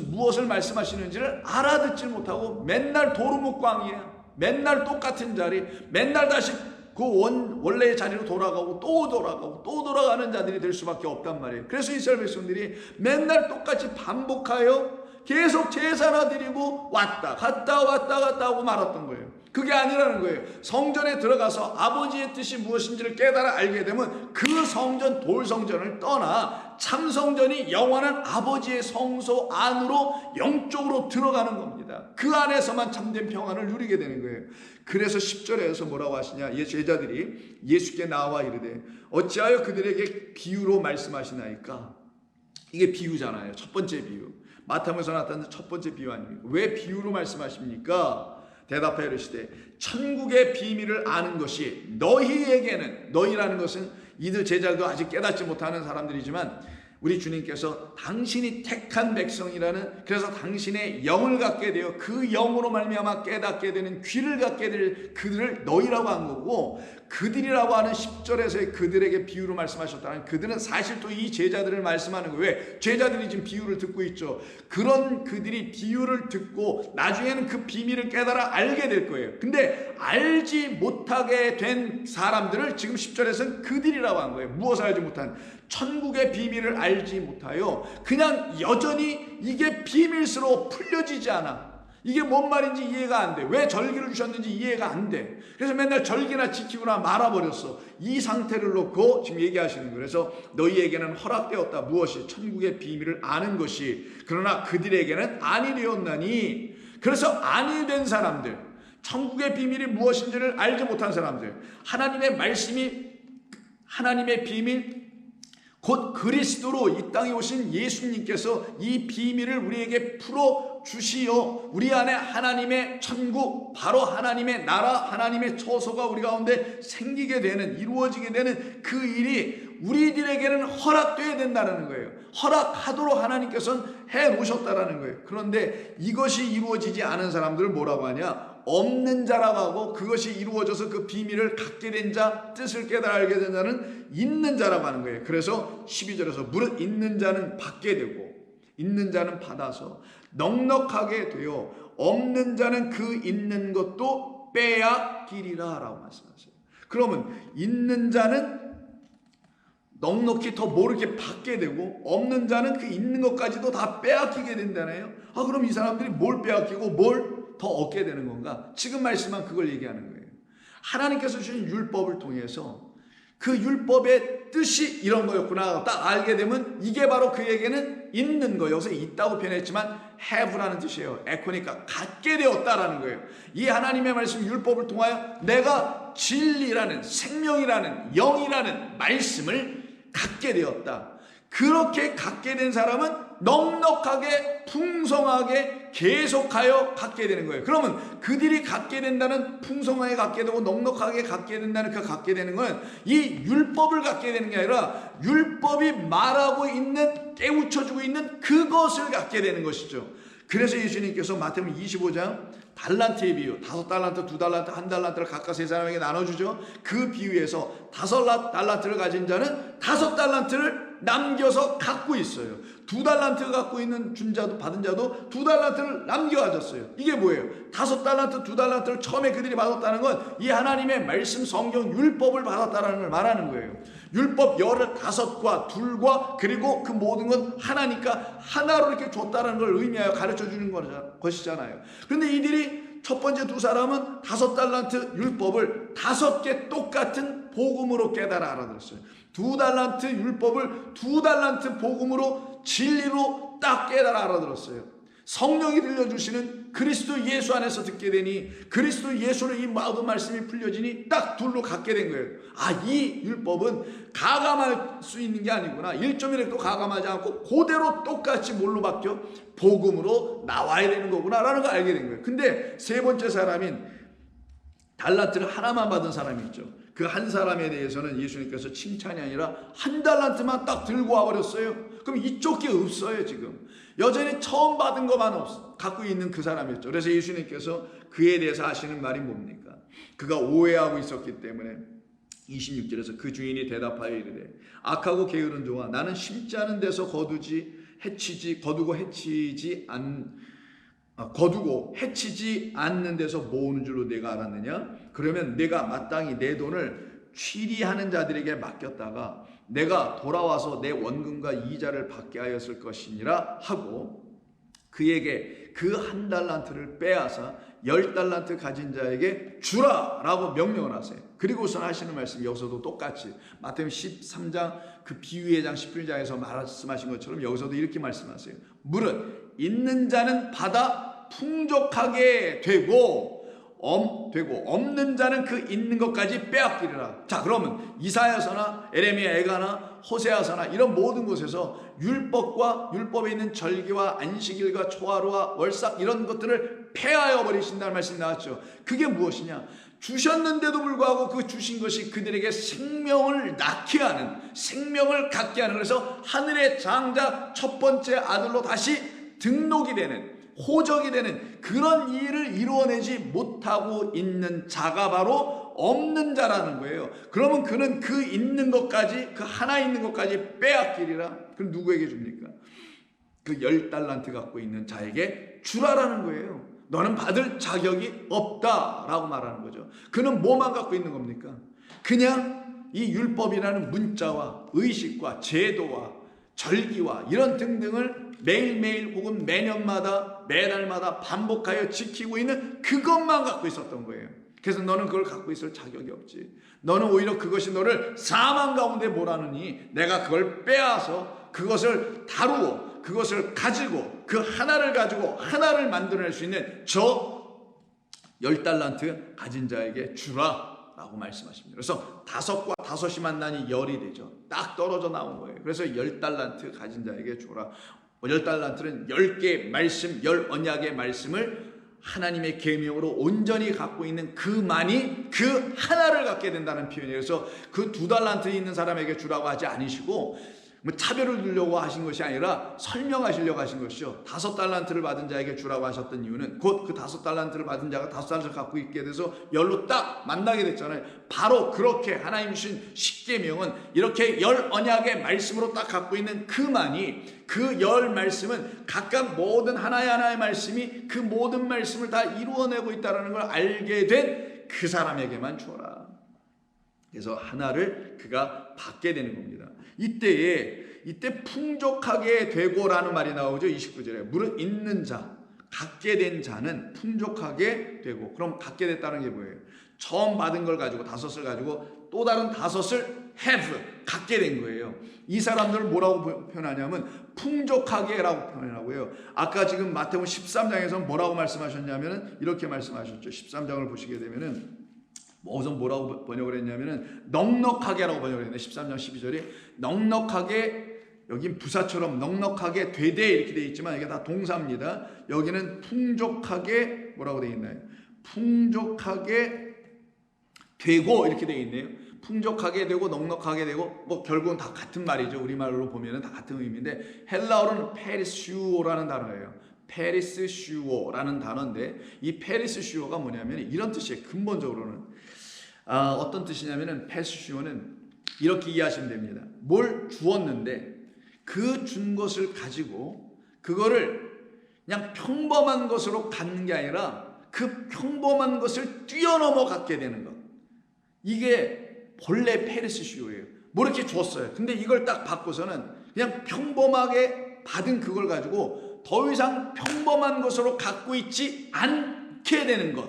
무엇을 말씀하시는지를 알아듣지 못하고 맨날 도루묵광이에요. 맨날 똑같은 자리, 맨날 다시 그 원래의 자리로 돌아가고 또 돌아가고 또 돌아가는 자들이 될 수밖에 없단 말이에요. 그래서 이스라엘 백성들이 맨날 똑같이 반복하여 계속 제사나 드리고 왔다 갔다 하고 말았던 거예요. 그게 아니라는 거예요. 성전에 들어가서 아버지의 뜻이 무엇인지를 깨달아 알게 되면 그 성전, 돌성전을 떠나 참성전이 영원한 아버지의 성소 안으로 영적으로 들어가는 겁니다. 그 안에서만 참된 평안을 누리게 되는 거예요. 그래서 10절에서 뭐라고 하시냐? 제자들이 예수께 나와 이르되 어찌하여 그들에게 비유로 말씀하시나이까? 이게 비유잖아요. 첫 번째 비유. 마태복음에서 나타난 첫 번째 비유 아닙니까? 왜 비유로 말씀하십니까? 대답하여 이르시되 천국의 비밀을 아는 것이 너희에게는, 너희라는 것은 이들 제자들도 아직 깨닫지 못하는 사람들이지만 우리 주님께서 당신이 택한 백성이라는, 그래서 당신의 영을 갖게 되어 그 영으로 말미암아 깨닫게 되는 귀를 갖게 될 그들을 너희라고 한 거고, 그들이라고 하는 10절에서의 그들에게 비유로 말씀하셨다는, 그들은 사실 또 이 제자들을 말씀하는 거예요. 왜? 제자들이 지금 비유를 듣고 있죠. 그런 그들이 비유를 듣고 나중에는 그 비밀을 깨달아 알게 될 거예요. 근데 알지 못하게 된 사람들을 지금 10절에서는 그들이라고 한 거예요. 무엇을 알지 못한? 천국의 비밀을 알지 못하여 그냥 여전히 이게 비밀스러워 풀려지지 않아. 이게 뭔 말인지 이해가 안 돼. 왜 절기를 주셨는지 이해가 안 돼. 그래서 맨날 절기나 지키거나 말아버렸어. 이 상태를 놓고 지금 얘기하시는 거예요. 그래서 너희에게는 허락되었다. 무엇이? 천국의 비밀을 아는 것이. 그러나 그들에게는 아니 되었나니. 그래서 아니 된 사람들, 천국의 비밀이 무엇인지를 알지 못한 사람들, 하나님의 말씀이, 하나님의 비밀, 곧 그리스도로 이 땅에 오신 예수님께서 이 비밀을 우리에게 풀어 주시어 우리 안에 하나님의 천국, 바로 하나님의 나라, 하나님의 처소가 우리 가운데 생기게 되는, 이루어지게 되는 그 일이 우리들에게는 허락되어야 된다는 거예요. 허락하도록 하나님께서는 해 놓으셨다라는 거예요. 그런데 이것이 이루어지지 않은 사람들을 뭐라고 하냐? 없는 자라고 하고, 그것이 이루어져서 그 비밀을 갖게 된 자, 뜻을 깨달아 알게 된 자는 있는 자라고 하는 거예요. 그래서 12절에서 무릇 있는 자는 받게 되고 있는 자는 받아서 넉넉하게 되어 없는 자는 그 있는 것도 빼앗기리라 라고 말씀하세요. 그러면 있는 자는 넉넉히 더 모르게 받게 되고 없는 자는 그 있는 것까지도 다 빼앗기게 된다네요. 그럼 이 사람들이 뭘 빼앗기고 뭘 더 얻게 되는 건가? 지금 말씀한 그걸 얘기하는 거예요. 하나님께서 주신 율법을 통해서 그 율법의 뜻이 이런 거였구나 딱 알게 되면 이게 바로 그에게는 있는 거예요. 여기서 있다고 표현했지만 have라는 뜻이에요. 에코니까 갖게 되었다라는 거예요. 이 하나님의 말씀 율법을 통하여 내가 진리라는, 생명이라는, 영이라는 말씀을 갖게 되었다. 그렇게 갖게 된 사람은 넉넉하게 풍성하게 계속하여 갖게 되는 거예요. 그러면 그들이 갖게 된다는, 풍성하게 갖게 되고 넉넉하게 갖게 된다는 그 갖게 되는 건 이 율법을 갖게 되는 게 아니라 율법이 말하고 있는, 깨우쳐주고 있는 그것을 갖게 되는 것이죠. 그래서 예수님께서 마태복음 25장 달란트의 비유, 5달란트, 2달란트, 1달란트를 각각 세 사람에게 나눠주죠. 그 비유에서 5달란트를 가진 자는 5달란트를 남겨서 갖고 있어요. 2달란트 갖고 있는 준 자도, 받은 자도 2달란트를 남겨 가졌어요. 이게 뭐예요? 5달란트, 2달란트를 처음에 그들이 받았다는 건 이 하나님의 말씀, 성경, 율법을 받았다는 걸 말하는 거예요. 율법 15과 2과 그리고 그 모든 건 하나니까 하나로 이렇게 줬다는 걸 의미하여 가르쳐 주는 것이잖아요. 그런데 이들이 첫 번째 두 사람은 5달란트 율법을 5개 똑같은 복음으로 깨달아 알아들었어요. 2달란트 율법을 2달란트 복음으로, 진리로 딱 깨달아 알아들었어요. 성령이 들려주시는 그리스도 예수 안에서 듣게 되니 그리스도 예수로 이 모든 말씀이 풀려지니 딱 둘로 갖게 된 거예요. 이 율법은 가감할 수 있는 게 아니구나. 1.1획도 가감하지 않고 그대로 똑같이 뭘로 바뀌어? 복음으로 나와야 되는 거구나 라는 걸 알게 된 거예요. 근데 세 번째 사람인 달란트를 하나만 받은 사람이 있죠. 그 한 사람에 대해서는 예수님께서 칭찬이 아니라 1달란트만 딱 들고 와버렸어요. 그럼 이쪽 게 없어요. 지금 여전히 처음 받은 것만 갖고 있는 그 사람이었죠. 그래서 예수님께서 그에 대해서 하시는 말이 뭡니까? 그가 오해하고 있었기 때문에 26절에서 그 주인이 대답하여 이르되 악하고 게으른 종아, 나는 심지 않은 데서 거두고 해치지 않는 데서 모으는 줄로 내가 알았느냐? 그러면 내가 마땅히 내 돈을 취리하는 자들에게 맡겼다가 내가 돌아와서 내 원금과 이자를 받게 하였을 것이니라 하고 그에게 그 1달란트를 빼앗아 10달란트 가진 자에게 주라 라고 명령을 하세요. 그리고선 하시는 말씀 여기서도 똑같이 마태복음 13장 그 비유의 장 11장에서 말씀하신 것처럼 여기서도 이렇게 말씀하세요. 무릇 있는 자는 받아 풍족하게 되고 없는 자는 그 있는 것까지 빼앗기리라. 자, 그러면 이사야서나 에레미야, 에가나, 호세아서나 이런 모든 곳에서 율법과 율법에 있는 절기와 안식일과 초하루와 월삭 이런 것들을 폐하여 버리신다는 말씀이 나왔죠. 그게 무엇이냐? 주셨는데도 불구하고 그 주신 것이 그들에게 생명을 낳게 하는, 생명을 갖게 하는, 그래서 하늘의 장자 첫 번째 아들로 다시 등록이 되는, 호적이 되는 그런 일을 이루어내지 못하고 있는 자가 바로 없는 자라는 거예요. 그러면 그는 그 있는 것까지, 그 하나 있는 것까지 빼앗기리라. 그럼 누구에게 줍니까? 그 10달란트 갖고 있는 자에게 주라라는 거예요. 너는 받을 자격이 없다라고 말하는 거죠. 그는 뭐만 갖고 있는 겁니까? 그냥 이 율법이라는 문자와 의식과 제도와 절기와 이런 등등을 매일매일 혹은 매년마다 매달마다 반복하여 지키고 있는 그것만 갖고 있었던 거예요. 그래서 너는 그걸 갖고 있을 자격이 없지. 너는 오히려 그것이 너를 사망 가운데 몰아넣으니 내가 그걸 빼앗아 그것을 다루어 그것을 가지고 그 하나를 가지고 하나를 만들어낼 수 있는 저 10달란트 가진 자에게 주라 라고 말씀하십니다. 그래서 5과 5이 만나니 10이 되죠. 딱 떨어져 나온 거예요. 그래서 10달란트 가진 자에게 주라. 10달란트는 10개의 말씀, 10언약의 말씀을 하나님의 계명으로 온전히 갖고 있는 그만이 그 하나를 갖게 된다는 표현이에요. 그래서 그 2달란트 있는 사람에게 주라고 하지 않으시고 뭐 차별을 두려고 하신 것이 아니라 설명하시려고 하신 것이죠. 5달란트를 받은 자에게 주라고 하셨던 이유는 곧 그 5달란트를 받은 자가 5달란트를 갖고 있게 돼서 열로 딱 만나게 됐잖아요. 바로 그렇게 하나님 주신 십계명은 이렇게 10언약의 말씀으로 딱 갖고 있는 그만이, 그 10 말씀은 각각 모든 하나의 말씀이 그 모든 말씀을 다 이루어내고 있다는 걸 알게 된 그 사람에게만 주어라. 그래서 하나를 그가 받게 되는 겁니다. 이때 풍족하게 되고라는 말이 나오죠. 29절에 무릇 있는 자, 갖게 된 자는 풍족하게 되고. 그럼 갖게 됐다는 게 뭐예요? 처음 받은 걸 가지고 5을 가지고 또 다른 5을 have, 갖게 된 거예요. 이 사람들을 뭐라고 표현하냐면 풍족하게라고 표현하고요. 아까 지금 마태복음 13장에서 뭐라고 말씀하셨냐면은 이렇게 말씀하셨죠. 13장을 보시게 되면은 우선 뭐라고 번역을 했냐면은 넉넉하게라고 번역을 했는데 13장 12절에 넉넉하게, 여긴 부사처럼 넉넉하게 되되 이렇게 되어 있지만 이게 다 동사입니다. 여기는 풍족하게 뭐라고 되어 있나요? 풍족하게 되고 이렇게 되어 있네요. 풍족하게 되고 넉넉하게 되고 뭐 결국은 다 같은 말이죠. 우리말로 보면은 다 같은 의미인데 헬라어로는 페리슈오라는 단어예요. 페리스슈오라는 단어인데 이 페리스슈오가 뭐냐면 이런 뜻이에요. 근본적으로는 어떤 뜻이냐면은 페리스슈오는 이렇게 이해하시면 됩니다. 뭘 주었는데 그 준 것을 가지고 그거를 그냥 평범한 것으로 갖는 게 아니라 그 평범한 것을 뛰어넘어 갖게 되는 것. 이게 본래 페리스슈오예요. 뭐 이렇게 줬어요. 근데 이걸 딱 받고서는 그냥 평범하게 받은 그걸 가지고 더 이상 평범한 것으로 갖고 있지 않게 되는 것.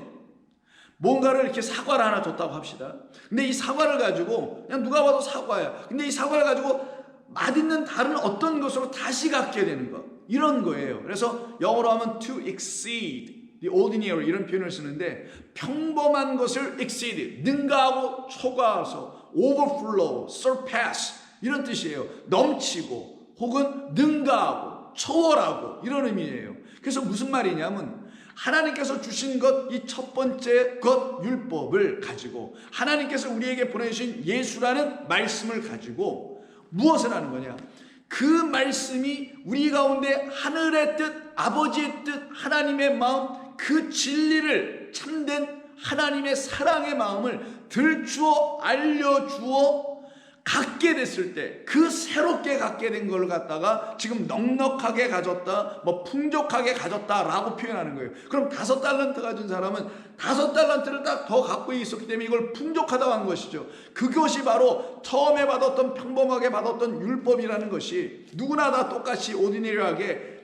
뭔가를 이렇게 사과를 하나 줬다고 합시다. 근데 이 사과를 가지고 그냥 누가 봐도 사과야. 근데 이 사과를 가지고 맛있는 다른 어떤 것으로 다시 갖게 되는 것. 이런 거예요. 그래서 영어로 하면 to exceed the ordinary 이런 표현을 쓰는데 평범한 것을 exceed, 능가하고 초과해서 overflow, surpass 이런 뜻이에요. 넘치고 혹은 능가하고 초월하고 이런 의미예요. 그래서 무슨 말이냐면 하나님께서 주신 것, 이 첫 번째 것 율법을 가지고 하나님께서 우리에게 보내주신 예수라는 말씀을 가지고 무엇을 하는 거냐? 그 말씀이 우리 가운데 하늘의 뜻, 아버지의 뜻, 하나님의 마음, 그 진리를 참된 하나님의 사랑의 마음을 들추어 알려주어 갖게 됐을 때 그 새롭게 갖게 된 걸 갖다가 지금 넉넉하게 가졌다, 뭐 풍족하게 가졌다라고 표현하는 거예요. 그럼 5달란트 가진 사람은 5달란트를 딱 더 갖고 있었기 때문에 이걸 풍족하다고 한 것이죠. 그것이 바로 처음에 받았던 평범하게 받았던 율법이라는 것이 누구나 다 똑같이 오디너리하게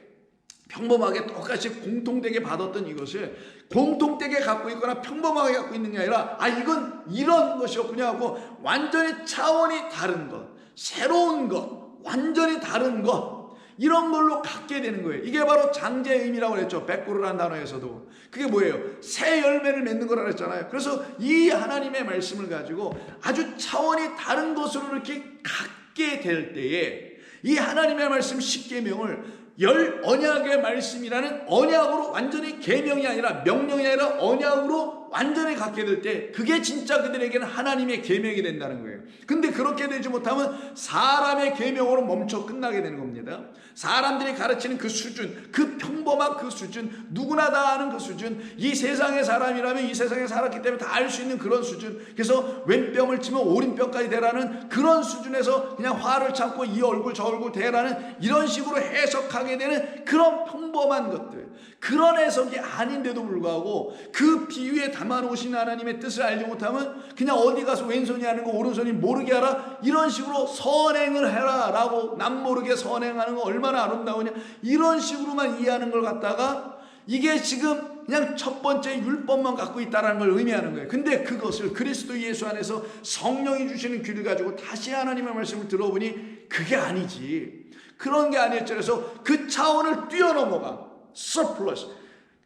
평범하게 똑같이 공통되게 받았던 이것을 공통되게 갖고 있거나 평범하게 갖고 있는 게 아니라 이건 이런 것이었구나 하고 완전히 차원이 다른 것, 새로운 것, 완전히 다른 것 이런 걸로 갖게 되는 거예요. 이게 바로 장제의 의미라고 그랬죠. 백구르라는 단어에서도. 그게 뭐예요? 새 열매를 맺는 거라고 했잖아요. 그래서 이 하나님의 말씀을 가지고 아주 차원이 다른 것으로 이렇게 갖게 될 때에 이 하나님의 말씀 십계명을 10언약의 말씀이라는 언약으로 완전히 계명이 아니라 명령이 아니라 언약으로 완전히 갖게 될 때 그게 진짜 그들에게는 하나님의 계명이 된다는 거예요. 근데 그렇게 되지 못하면 사람의 계명으로 멈춰 끝나게 되는 겁니다. 사람들이 가르치는 그 수준, 그 평범한 그 수준, 누구나 다 아는 그 수준, 이 세상의 사람이라면 이 세상에 살았기 때문에 다 알 수 있는 그런 수준, 그래서 왼뺨을 치면 오른뺨까지 대라는 그런 수준에서 그냥 화를 참고 이 얼굴 저 얼굴 대라는 이런 식으로 해석하게 되는 그런 평범한 것들, 그런 해석이 아닌데도 불구하고 그 비유에 담아놓으신 하나님의 뜻을 알지 못하면 그냥 어디 가서 왼손이 하는 거 오른손이 모르게 하라, 이런 식으로 선행을 해라 라고 남모르게 선행하는 거 얼마나 아름다우냐, 이런 식으로만 이해하는 걸 갖다가 이게 지금 그냥 첫 번째 율법만 갖고 있다는 걸 의미하는 거예요. 근데 그것을 그리스도 예수 안에서 성령이 주시는 귀를 가지고 다시 하나님의 말씀을 들어보니 그게 아니지, 그런 게 아니었죠. 그래서 그 차원을 뛰어넘어가 surplus,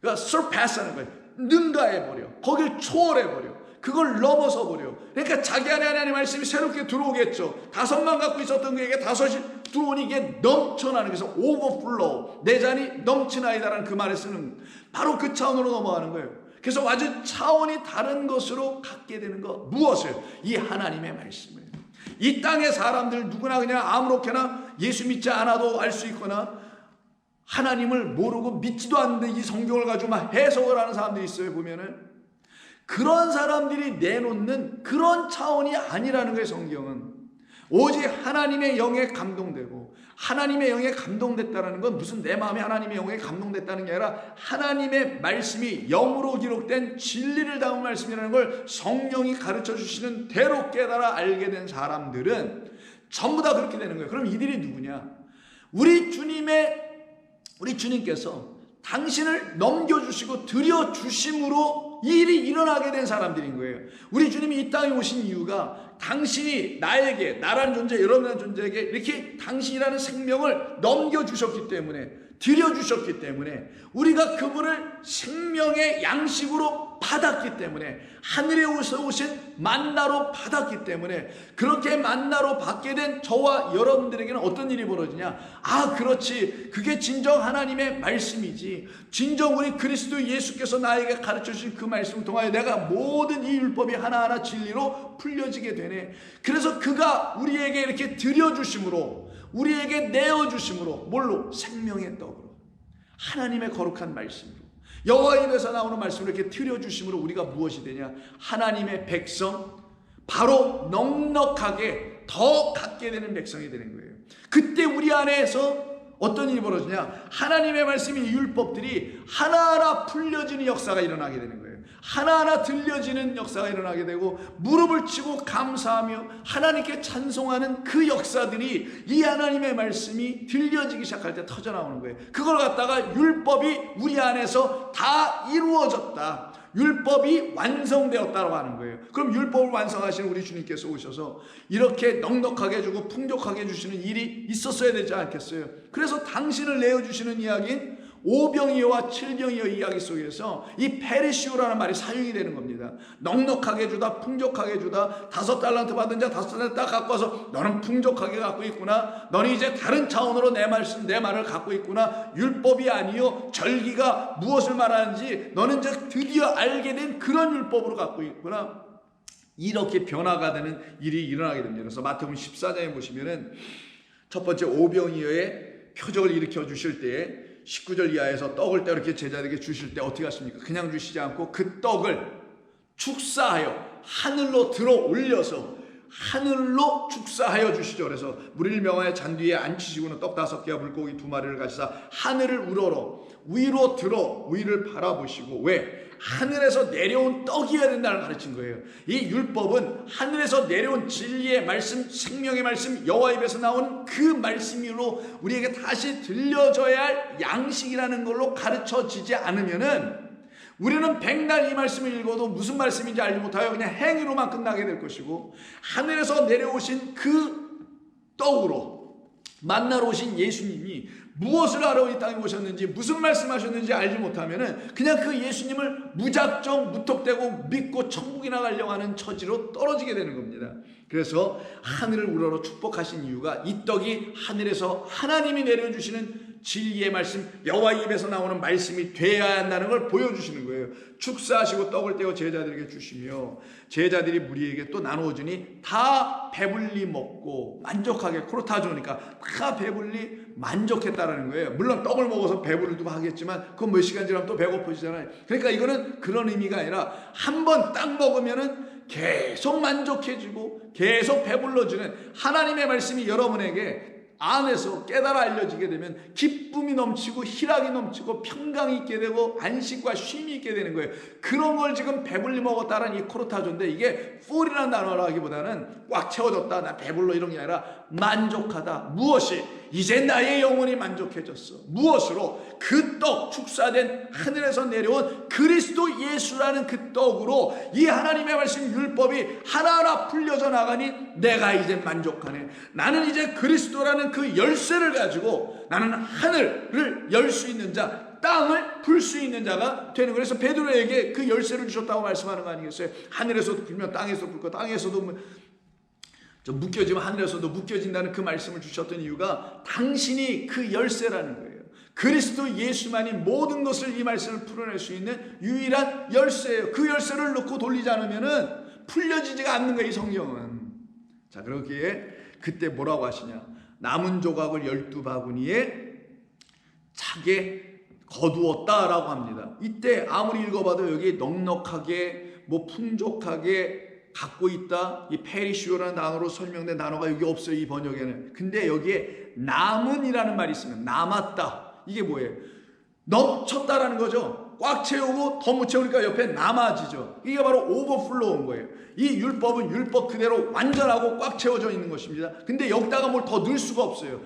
그러니까 surpass하는 거예요. 능가해버려, 거길 초월해버려, 그걸 넘어서버려. 그러니까 자기 안에 하나님의 말씀이 새롭게 들어오겠죠. 5만 갖고 있었던 그에게 5이 들어오니 이게 넘쳐나는, 그래서 overflow, 내 잔이 넘치나이다라는 그 말을 쓰는, 바로 그 차원으로 넘어가는 거예요. 그래서 완전 차원이 다른 것으로 갖게 되는 것, 무엇을? 이 하나님의 말씀을. 이 땅의 사람들 누구나 그냥 아무렇게나 예수 믿지 않아도 알 수 있거나 하나님을 모르고 믿지도 않는데 이 성경을 가지고 막 해석을 하는 사람들이 있어요. 보면은 그런 사람들이 내놓는 그런 차원이 아니라는 거예요. 성경은 오직 하나님의 영에 감동되고, 하나님의 영에 감동됐다는 건 무슨 내 마음이 하나님의 영에 감동됐다는 게 아니라 하나님의 말씀이 영으로 기록된 진리를 담은 말씀이라는 걸 성령이 가르쳐 주시는 대로 깨달아 알게 된 사람들은 전부 다 그렇게 되는 거예요. 그럼 이들이 누구냐? 우리 주님께서 당신을 넘겨주시고 드려주심으로 이 일이 일어나게 된 사람들인 거예요. 우리 주님이 이 땅에 오신 이유가 당신이 나에게, 나라는 존재, 여러분의 존재에게 이렇게 당신이라는 생명을 넘겨주셨기 때문에, 드려주셨기 때문에, 우리가 그분을 생명의 양식으로 받았기 때문에, 하늘에서 오신 만나로 받았기 때문에, 그렇게 만나로 받게 된 저와 여러분들에게는 어떤 일이 벌어지냐? 아, 그렇지, 그게 진정 하나님의 말씀이지, 진정 우리 그리스도 예수께서 나에게 가르쳐 주신 그 말씀을 통하여 내가 모든 이 율법이 하나하나 진리로 풀려지게 되네. 그래서 그가 우리에게 이렇게 드려주심으로, 우리에게 내어주심으로, 뭘로? 생명의 떡으로, 하나님의 거룩한 말씀으로, 여호와 입에서 나오는 말씀을 이렇게 드려주심으로 우리가 무엇이 되냐? 하나님의 백성, 바로 넉넉하게 더 갖게 되는 백성이 되는 거예요. 그때 우리 안에서 어떤 일이 벌어지냐? 하나님의 말씀이, 율법들이 하나하나 풀려지는 역사가 일어나게 되는 거예요. 하나하나 들려지는 역사가 일어나게 되고, 무릎을 치고 감사하며 하나님께 찬송하는 그 역사들이 이 하나님의 말씀이 들려지기 시작할 때 터져나오는 거예요. 그걸 갖다가 율법이 우리 안에서 다 이루어졌다, 율법이 완성되었다고 하는 거예요. 그럼 율법을 완성하시는 우리 주님께서 오셔서 이렇게 넉넉하게 해주고 풍족하게 해주시는 일이 있었어야 되지 않겠어요? 그래서 당신을 내어주시는 이야기인 오병이어와 칠병이어 이야기 속에서 이 페리시오라는 말이 사용이 되는 겁니다. 넉넉하게 해주다, 풍족하게 해주다. 5달란트 받은 자 5달란트 딱 갖고 와서 너는 풍족하게 갖고 있구나, 너는 이제 다른 차원으로 내 말을 갖고 있구나, 율법이 아니요 절기가 무엇을 말하는지 너는 이제 드디어 알게 된 그런 율법으로 갖고 있구나, 이렇게 변화가 되는 일이 일어나게 됩니다. 그래서 마태복음 14장에 보시면은 첫 번째 오병이어의 표적을 일으켜 주실 때에 19절 이하에서 떡을 때 이렇게 제자들에게 주실 때 어떻게 하십니까? 그냥 주시지 않고 그 떡을 축사하여 하늘로 들어 올려서 하늘로 축사하여 주시죠. 그래서 무리를 명하여 잔뒤에 앉히시고는 떡 5개와 물고기 2마리를 가지사 하늘을 우러러 위로 들어 위를 바라보시고, 왜? 하늘에서 내려온 떡이어야 된다는 가르친 거예요. 이 율법은 하늘에서 내려온 진리의 말씀, 생명의 말씀, 여호와 입에서 나온 그 말씀으로 우리에게 다시 들려져야 할 양식이라는 걸로 가르쳐지지 않으면은 우리는 백날 이 말씀을 읽어도 무슨 말씀인지 알지 못하여 그냥 행위로만 끝나게 될 것이고, 하늘에서 내려오신 그 떡으로 만나러 오신 예수님이 무엇을 하러 이 땅에 오셨는지, 무슨 말씀하셨는지 알지 못하면은 그냥 그 예수님을 무작정 무턱대고 믿고 천국이나 가려고 하는 처지로 떨어지게 되는 겁니다. 그래서 하늘을 우러러 축복하신 이유가 이 떡이 하늘에서 하나님이 내려주시는 진리의 말씀, 여호와 입에서 나오는 말씀이 돼야 한다는 걸 보여주시는 거예요. 축사하시고 떡을 떼어 제자들에게 주시며 제자들이 무리에게 또 나누어 주니 다 배불리 먹고 만족하게, 코로타주니까 다 배불리 만족했다라는 거예요. 물론 떡을 먹어서 배부르기도 하겠지만 그건 몇 시간 지나면 또 배고프시잖아요. 그러니까 이거는 그런 의미가 아니라 한 번 딱 먹으면은 계속 만족해지고 계속 배불러주는 하나님의 말씀이 여러분에게 안에서 깨달아 알려지게 되면 기쁨이 넘치고 희락이 넘치고 평강이 있게 되고 안식과 쉼이 있게 되는 거예요. 그런 걸 지금 배불리 먹었다는 이 코르타조인데, 이게 full이라는 단어라기보다는 꽉 채워졌다, 나 배불러 이런 게 아니라 만족하다. 무엇이? 이제 나의 영혼이 만족해졌어. 무엇으로? 그 떡, 축사된 하늘에서 내려온 그리스도 예수라는 그 떡으로 이 하나님의 말씀 율법이 하나하나 풀려져 나가니 내가 이제 만족하네. 나는 이제 그리스도라는 그 열쇠를 가지고 나는 하늘을 열 수 있는 자, 땅을 풀 수 있는 자가 되는 거예요. 그래서 베드로에게 그 열쇠를 주셨다고 말씀하는 거 아니겠어요? 하늘에서도 풀면 땅에서도 풀고 땅에서도 묶여지면 하늘에서도 묶여진다는 그 말씀을 주셨던 이유가 당신이 그 열쇠라는 거예요. 그리스도 예수만이 모든 것을, 이 말씀을 풀어낼 수 있는 유일한 열쇠예요. 그 열쇠를 놓고 돌리지 않으면은 풀려지지가 않는 거예요, 이 성경은. 자, 그러기에 그때 뭐라고 하시냐? 남은 조각을 12바구니에 차게 거두었다라고 합니다. 이때 아무리 읽어봐도 여기 넉넉하게, 풍족하게 갖고 있다, 이 페리시오라는 단어로 설명된 단어가 여기 없어요, 이 번역에는. 근데 여기에 남은이라는 말이 있으면 남았다, 이게 뭐예요? 넘쳤다라는 거죠. 꽉 채우고 더 못 채우니까 옆에 남아지죠. 이게 바로 오버플로우인 거예요. 이 율법은 율법 그대로 완전하고 꽉 채워져 있는 것입니다. 근데 여기다가 뭘 더 넣을 수가 없어요.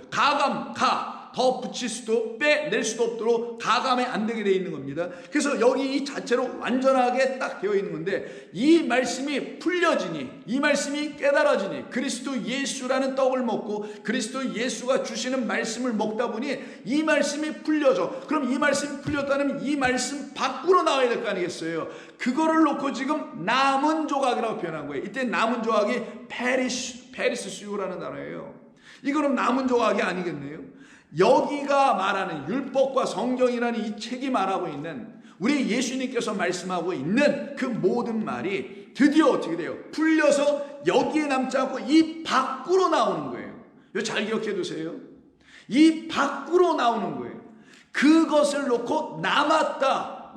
더 붙일 수도 빼낼 수도 없도록 가감이 안 되게 되어 있는 겁니다. 그래서 여기 이 자체로 완전하게 딱 되어 있는 건데, 이 말씀이 풀려지니, 이 말씀이 깨달아지니, 그리스도 예수라는 떡을 먹고 그리스도 예수가 주시는 말씀을 먹다 보니 이 말씀이 풀려져. 그럼 이 말씀이 풀렸다면 이 말씀 밖으로 나와야 될 거 아니겠어요? 그거를 놓고 지금 남은 조각이라고 표현한 거예요. 이때 남은 조각이 페리스 수요라는 단어예요. 이거는 남은 조각이 아니겠네요. 여기가 말하는 율법과 성경이라는 이 책이 말하고 있는, 우리 예수님께서 말씀하고 있는 그 모든 말이 드디어 어떻게 돼요? 풀려서 여기에 남지 않고 이 밖으로 나오는 거예요. 이거 잘 기억해 두세요. 이 밖으로 나오는 거예요. 그것을 놓고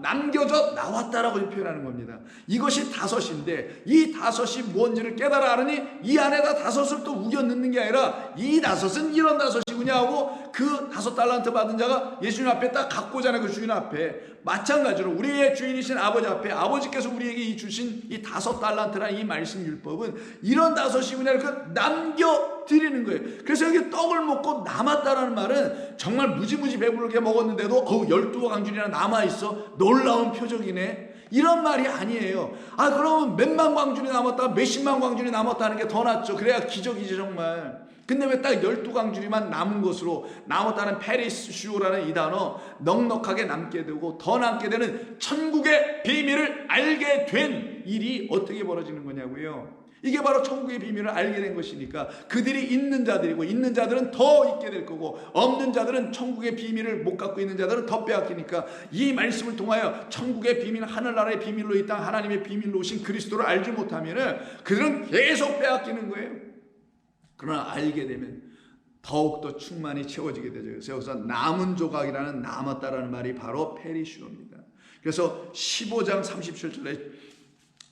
남겨져 나왔다라고 표현하는 겁니다. 이것이 다섯인데, 이 다섯이 뭔지를 깨달아 알으니 이 안에다 다섯을 또 우겨 넣는 게 아니라 이 다섯은 이런 다섯이구냐 하고 그 5달란트 받은 자가 예수님 앞에 딱 갖고 오잖아요. 그 주인 앞에. 마찬가지로 우리의 주인이신 아버지 앞에 아버지께서 우리에게 주신 이 5달란트라는 이 말씀 율법은 이런 다섯이구나 이렇게 남겨드리는 거예요. 그래서 여기 떡을 먹고 남았다라는 말은 정말 무지무지 배부르게 먹었는데도 12광줄이나 남아있어, 놀라운 표적이네, 이런 말이 아니에요. 그러면 몇만 광줄이 남았다, 몇십만 광줄이 남았다는 게 더 낫죠. 그래야 기적이지 정말. 근데 왜 딱 12광줄이만 남은 것으로, 남았다는 페리시오라는 이 단어, 넉넉하게 남게 되고 더 남게 되는 천국의 비밀을 알게 된 일이 어떻게 벌어지는 거냐고요. 이게 바로 천국의 비밀을 알게 된 것이니까 그들이 있는 자들이고, 있는 자들은 더 있게 될 거고, 없는 자들은 천국의 비밀을 못 갖고 있는 자들은 더 빼앗기니까, 이 말씀을 통하여 천국의 비밀, 하늘나라의 비밀로 이 땅 하나님의 비밀로 오신 그리스도를 알지 못하면은 그들은 계속 빼앗기는 거예요. 그러나 알게 되면 더욱더 충만히 채워지게 되죠. 그래서 여기서 남은 조각이라는, 남았다라는 말이 바로 페리시오입니다. 그래서 15장 37절에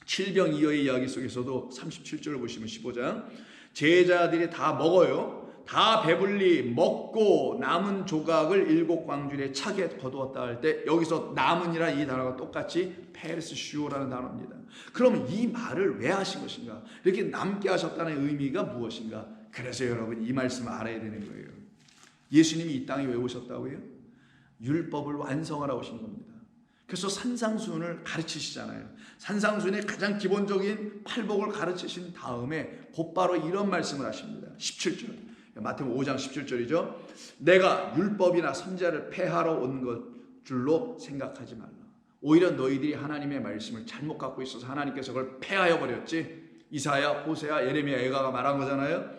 7병2여의 이야기 속에서도 37절을 보시면 15장, 제자들이 다 먹어요. 다 배불리 먹고 남은 조각을 7광줄에 차게 거두었다 할 때, 여기서 남은이라는 이 단어가 똑같이 페리시오라는 단어입니다. 그러면 이 말을 왜 하신 것인가? 이렇게 남게 하셨다는 의미가 무엇인가? 그래서 여러분 이 말씀을 알아야 되는 거예요. 예수님이 이 땅에 왜 오셨다고요? 율법을 완성하러 오신 겁니다. 그래서 산상수훈을 가르치시잖아요. 산상수훈의 가장 기본적인 팔복을 가르치신 다음에 곧바로 이런 말씀을 하십니다. 17절, 마태복음 5장 17절이죠. 내가 율법이나 선지자를 폐하러 온 것 줄로 생각하지 말라. 오히려 너희들이 하나님의 말씀을 잘못 갖고 있어서 하나님께서 그걸 폐하여 버렸지, 이사야, 호세아, 예레미야, 에가가 말한 거잖아요.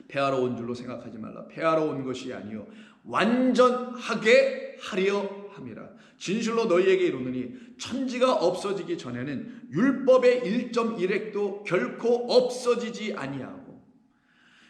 패하러 온 줄로 생각하지 말라. 패하러 온 것이 아니요 완전하게 하려 함이라. 진실로 너희에게 이르노니 천지가 없어지기 전에는 율법의 1.1획도 결코 없어지지 아니하고,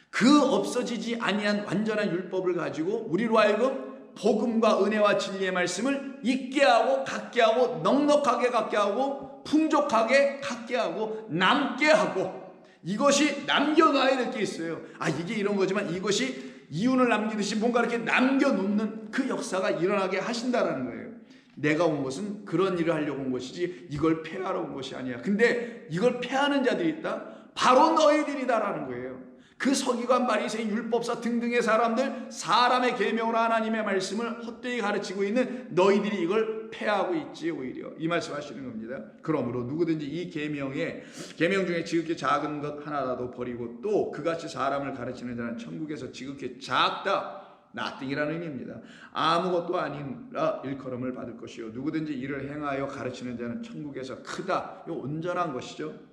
그 없어지지 아니한 완전한 율법을 가지고 우리로 하여금 복음과 은혜와 진리의 말씀을 있게 하고 갖게 하고 넉넉하게 갖게 하고 풍족하게 갖게 하고 남게 하고, 이것이 남겨놔야 될 게 있어요. 이게 이런 거지만 이것이 이윤을 남기듯이 뭔가 이렇게 남겨놓는 그 역사가 일어나게 하신다라는 거예요. 내가 온 것은 그런 일을 하려고 온 것이지 이걸 폐하러 온 것이 아니야. 근데 이걸 폐하는 자들이 있다? 바로 너희들이다라는 거예요. 그 서기관, 바리새인, 율법사 등등의 사람들, 사람의 계명으로 하나님의 말씀을 헛되이 가르치고 있는 너희들이 이걸 폐하고 있지. 오히려 이 말씀하시는 겁니다. 그러므로 누구든지 이 계명 중에 지극히 작은 것 하나라도 버리고 또 그같이 사람을 가르치는 자는 천국에서 지극히 작다, nothing이라는 의미입니다. 아무것도 아니라 일컬음을 받을 것이요 누구든지 이를 행하여 가르치는 자는 천국에서 크다, 이 온전한 것이죠.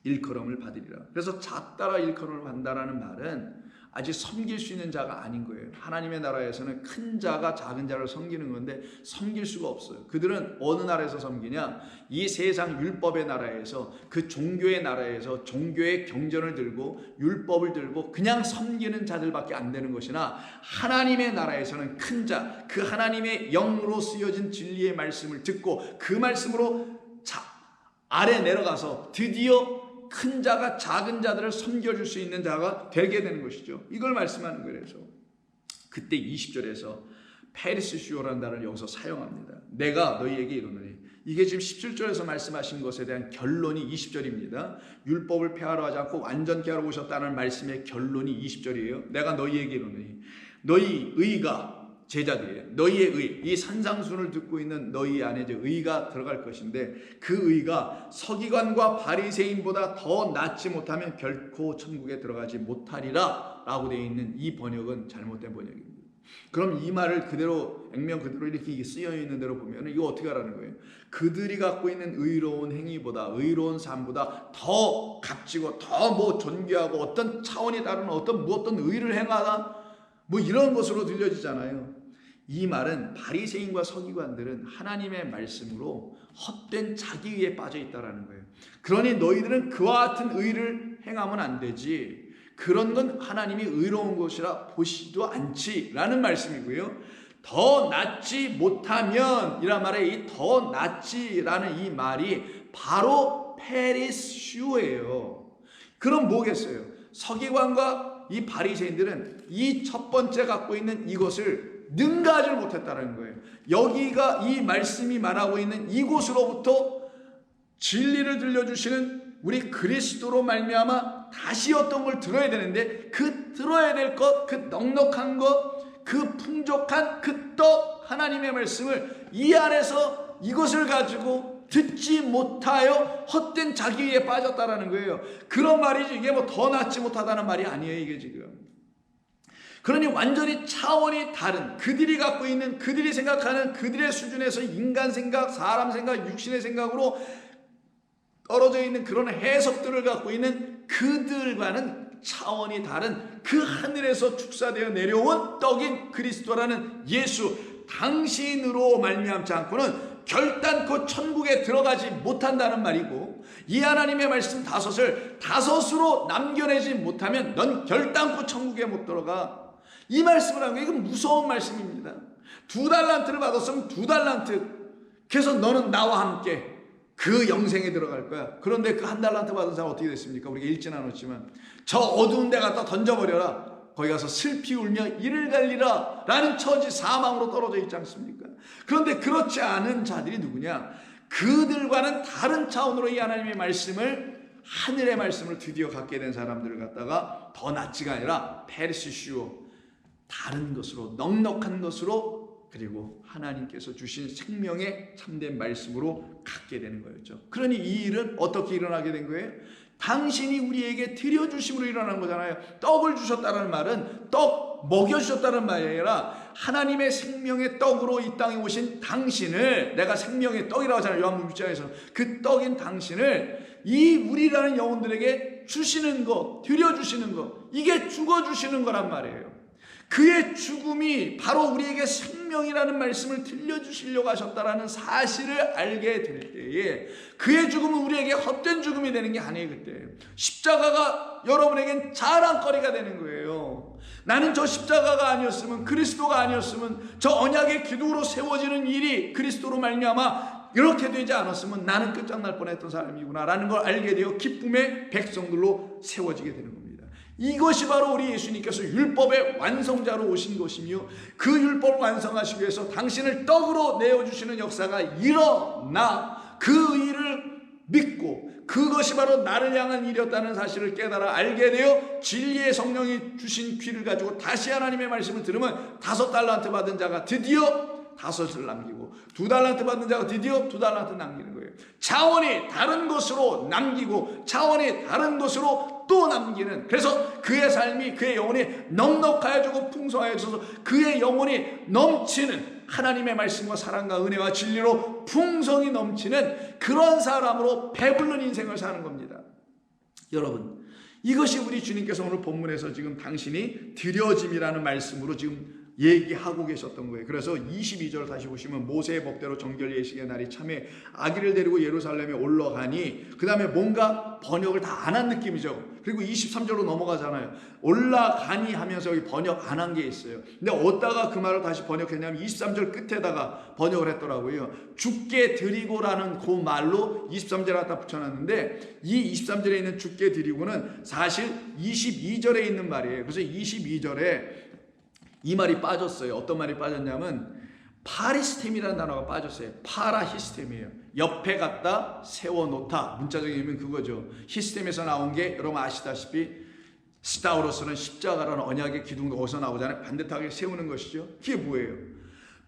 일컬음을 받으리라. 그래서 작다라 일컬음을 받는다라는 말은 아직 섬길 수 있는 자가 아닌 거예요. 하나님의 나라에서는 큰 자가 작은 자를 섬기는 건데 섬길 수가 없어요. 그들은 어느 나라에서 섬기냐? 이 세상 율법의 나라에서, 그 종교의 나라에서 종교의 경전을 들고 율법을 들고 그냥 섬기는 자들밖에 안 되는 것이나, 하나님의 나라에서는 큰 자, 그 하나님의 영으로 쓰여진 진리의 말씀을 듣고 그 말씀으로 아래 내려가서 드디어 큰 자가 작은 자들을 섬겨줄 수 있는 자가 되게 되는 것이죠. 이걸 말씀하는 거예요. 그래서 그때 20절에서 페리스슈오라는 단어를 여기서 사용합니다. 내가 너희에게 이르노니, 이게 지금 17절에서 말씀하신 것에 대한 결론이 20절입니다. 율법을 폐하러 하지 않고 완전케 하러 오셨다는 말씀의 결론이 20절이에요. 내가 너희에게 이르노니, 너희 의가 제자들이에요. 너희의 의, 이 산상순을 듣고 있는 너희 안에 이제 의가 들어갈 것인데, 그 의가 서기관과 바리새인보다 더 낫지 못하면 결코 천국에 들어가지 못하리라 라고 되어 있는 이 번역은 잘못된 번역입니다. 그럼 이 말을 그대로 액면 그대로 이렇게 쓰여 있는 대로 보면 이거 어떻게 하라는 거예요? 그들이 갖고 있는 의로운 행위보다, 의로운 삶보다 더 값지고 더 뭐 존귀하고 어떤 차원이 다른 어떤 의를 행하다, 뭐 이런 것으로 들려지잖아요. 이 말은 바리새인과 서기관들은 하나님의 말씀으로 헛된 자기의에 빠져 있다라는 거예요. 그러니 너희들은 그와 같은 의를 행하면 안 되지. 그런 건 하나님이 의로운 것이라 보시지도 않지라는 말씀이고요. 더 낫지 못하면 이란 말에 이 더 낫지라는 이 말이 바로 페리스슈예요. 그럼 뭐겠어요? 서기관과 이 바리새인들은 이 첫 번째 갖고 있는 이것을 능가하지 못했다는 거예요. 여기가 이 말씀이 말하고 있는 이곳으로부터 진리를 들려주시는 우리 그리스도로 말미암아 다시 어떤 걸 들어야 되는데, 그 들어야 될 것, 그 넉넉한 것, 그 풍족한 그 떡, 하나님의 말씀을 이 안에서 이것을 가지고 듣지 못하여 헛된 자기에 빠졌다라는 거예요. 그런 말이지, 이게 뭐 더 낫지 못하다는 말이 아니에요, 이게 지금. 그러니 완전히 차원이 다른, 그들이 갖고 있는, 그들이 생각하는 그들의 수준에서 인간 생각, 사람 생각, 육신의 생각으로 떨어져 있는 그런 해석들을 갖고 있는 그들과는 차원이 다른 그 하늘에서 축사되어 내려온 떡인 그리스도라는 예수, 당신으로 말미암지 않고는 결단코 천국에 들어가지 못한다는 말이고, 이 하나님의 말씀 다섯으로 남겨내지 못하면 넌 결단코 천국에 못 들어가. 이 말씀을 하는 게 이건 무서운 말씀입니다. 2달란트를 받았으면 2달란트, 그래서 너는 나와 함께 그 영생에 들어갈 거야. 그런데 그 1달란트 받은 사람 어떻게 됐습니까? 우리가 읽지는 않았지만 저 어두운 데 갖다 던져버려라. 거기 가서 슬피 울며 이를 갈리라 라는 처지, 사망으로 떨어져 있지 않습니까? 그런데 그렇지 않은 자들이 누구냐? 그들과는 다른 차원으로 이 하나님의 말씀을, 하늘의 말씀을 드디어 갖게 된 사람들을 갖다가 더 낫지가 아니라 페리스슈오, 다른 것으로, 넉넉한 것으로, 그리고 하나님께서 주신 생명의 참된 말씀으로 갖게 되는 거였죠. 그러니 이 일은 어떻게 일어나게 된 거예요? 당신이 우리에게 드려주심으로 일어난 거잖아요. 떡을 주셨다는 말은 떡 먹여주셨다는 말이 아니라 하나님의 생명의 떡으로 이 땅에 오신 당신을, 내가 생명의 떡이라고 하잖아요, 요한복음 6장에서. 그 떡인 당신을 이 우리라는 영혼들에게 주시는 것, 드려주시는 것, 이게 죽어주시는 거란 말이에요. 그의 죽음이 바로 우리에게 생명이라는 말씀을 들려주시려고 하셨다라는 사실을 알게 될 때에 그의 죽음은 우리에게 헛된 죽음이 되는 게 아니에요. 그때 십자가가 여러분에겐 자랑거리가 되는 거예요. 나는 저 십자가가 아니었으면, 그리스도가 아니었으면, 저 언약의 기둥으로 세워지는 일이 그리스도로 말미암아 이렇게 되지 않았으면 나는 끝장날 뻔했던 사람이구나 라는 걸 알게 되어 기쁨의 백성들로 세워지게 되는 겁니다. 이것이 바로 우리 예수님께서 율법의 완성자로 오신 것이며 그 율법을 완성하시기 위해서 당신을 떡으로 내어주시는 역사가 일어나 그 일을 믿고 그것이 바로 나를 향한 일이었다는 사실을 깨달아 알게 되어 진리의 성령이 주신 귀를 가지고 다시 하나님의 말씀을 들으면 5달란트 받은 자가 드디어 5을 남기고 2달란트 받은 자가 드디어 2달란트 남기는 거예요. 차원이 다른 것으로 남기고 차원이 다른 것으로 또 남기는, 그래서 그의 삶이, 그의 영혼이 넉넉하여지고 풍성하여져서 그의 영혼이 넘치는 하나님의 말씀과 사랑과 은혜와 진리로 풍성이 넘치는 그런 사람으로 배부른 인생을 사는 겁니다. 여러분, 이것이 우리 주님께서 오늘 본문에서 지금 당신이 드려짐이라는 말씀으로 지금 얘기하고 계셨던 거예요. 그래서 22절 다시 보시면 모세의 법대로 정결 예식의 날이 참에 아기를 데리고 예루살렘에 올라가니, 그 다음에 뭔가 번역을 다 안 한 느낌이죠. 그리고 23절로 넘어가잖아요. 올라가니 하면서 여기 번역 안 한 게 있어요. 근데 어디다가 그 말을 다시 번역했냐면 23절 끝에다가 번역을 했더라고요. 죽게 드리고라는 그 말로 23절에 갖다 붙여놨는데, 이 23절에 있는 죽게 드리고는 사실 22절에 있는 말이에요. 그래서 22절에 이 말이 빠졌어요. 어떤 말이 빠졌냐면 파리스템이라는 단어가 빠졌어요. 파라히스템이에요. 옆에 갖다 세워놓다. 문자적인 의미는 그거죠. 히스템에서 나온 게 여러분 아시다시피 스타우로스는 십자가라는 언약의 기둥도 어디서 나오잖아요. 반듯하게 세우는 것이죠. 그게 뭐예요?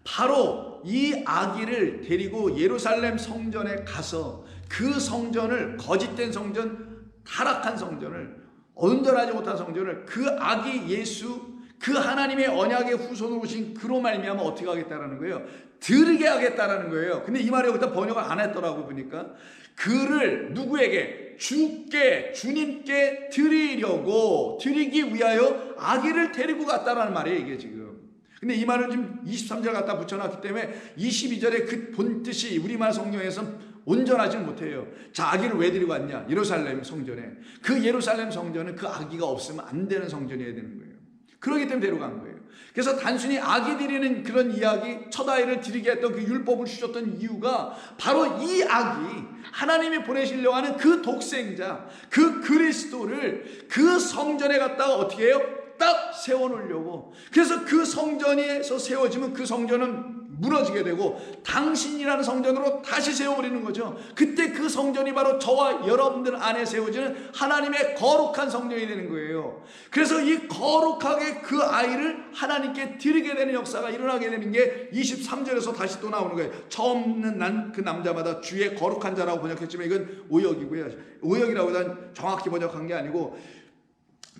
바로 이 아기를 데리고 예루살렘 성전에 가서 그 성전을, 거짓된 성전, 타락한 성전을, 온전하지 못한 성전을 그 아기 예수, 그 하나님의 언약의 후손으로 오신 그로 말미암아 어떻게 하겠다라는 거예요? 드리게 하겠다라는 거예요. 근데 이 말이 여기다 번역을 안 했더라고 보니까. 그를 누구에게? 주께, 주님께 드리려고, 드리기 위하여 아기를 데리고 갔다라는 말이에요, 이게 지금. 근데 이 말을 지금 23절 갖다 붙여놨기 때문에 22절의 그 본뜻이 우리말 성경에서 온전하지 못해요. 자, 아기를 왜 데리고 왔냐? 예루살렘 성전에. 그 예루살렘 성전은 그 아기가 없으면 안 되는 성전이어야 되는 거예요. 그러기 때문에 데려간 거예요. 그래서 단순히 아기 드리는 그런 이야기, 첫 아이를 드리게 했던 그 율법을 주셨던 이유가 바로 이 아기, 하나님이 보내시려고 하는 그 독생자, 그 그리스도를 그 성전에 갔다가 어떻게 해요? 딱 세워놓으려고. 그래서 그 성전에서 세워지면 그 성전은 무너지게 되고 당신이라는 성전으로 다시 세워버리는 거죠. 그때 그 성전이 바로 저와 여러분들 안에 세워지는 하나님의 거룩한 성전이 되는 거예요. 그래서 이 거룩하게 그 아이를 하나님께 드리게 되는 역사가 일어나게 되는 게 23절에서 다시 또 나오는 거예요. 처음은 난 그 남자마다 주의 거룩한 자라고 번역했지만 이건 오역이고요. 오역이라고 난 정확히 번역한 게 아니고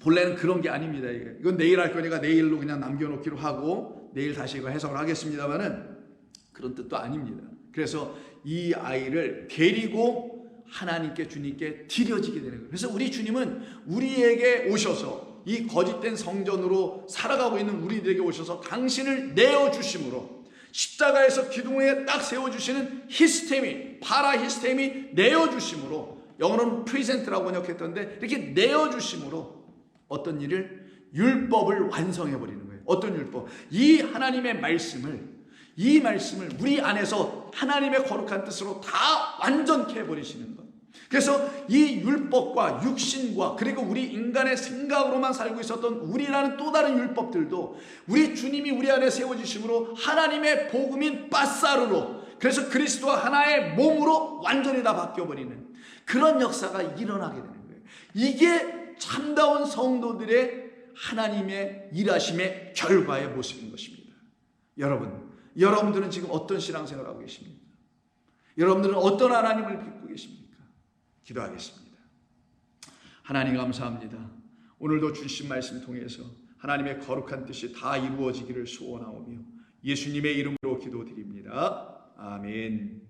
본래는 그런 게 아닙니다. 이건 내일 할 거니까 내일로 그냥 남겨놓기로 하고 내일 다시 이거 해석을 하겠습니다만은 그런 뜻도 아닙니다. 그래서 이 아이를 데리고 하나님께, 주님께 드려지게 되는 거예요. 그래서 우리 주님은 우리에게 오셔서 이 거짓된 성전으로 살아가고 있는 우리들에게 오셔서 당신을 내어주심으로, 십자가에서 기둥에 딱 세워주시는 히스템이, 파라히스템이 내어주심으로, 영어로는 프리젠트라고 번역했던데 이렇게 내어주심으로 어떤 일을? 율법을 완성해버리는 거예요. 어떤 율법? 이 하나님의 말씀을, 이 말씀을 우리 안에서 하나님의 거룩한 뜻으로 다 완전케 해버리시는 것. 그래서 이 율법과 육신과 그리고 우리 인간의 생각으로만 살고 있었던 우리라는 또 다른 율법들도 우리 주님이 우리 안에 세워주심으로 하나님의 복음인 빠사르로, 그래서 그리스도와 하나의 몸으로 완전히 다 바뀌어버리는 그런 역사가 일어나게 되는 거예요. 이게 참다운 성도들의 하나님의 일하심의 결과의 모습인 것입니다. 여러분들은 지금 어떤 신앙생활을 하고 계십니까? 여러분들은 어떤 하나님을 믿고 계십니까? 기도하겠습니다. 하나님 감사합니다. 오늘도 주신 말씀 통해서 하나님의 거룩한 뜻이 다 이루어지기를 소원하오며 예수님의 이름으로 기도드립니다. 아멘.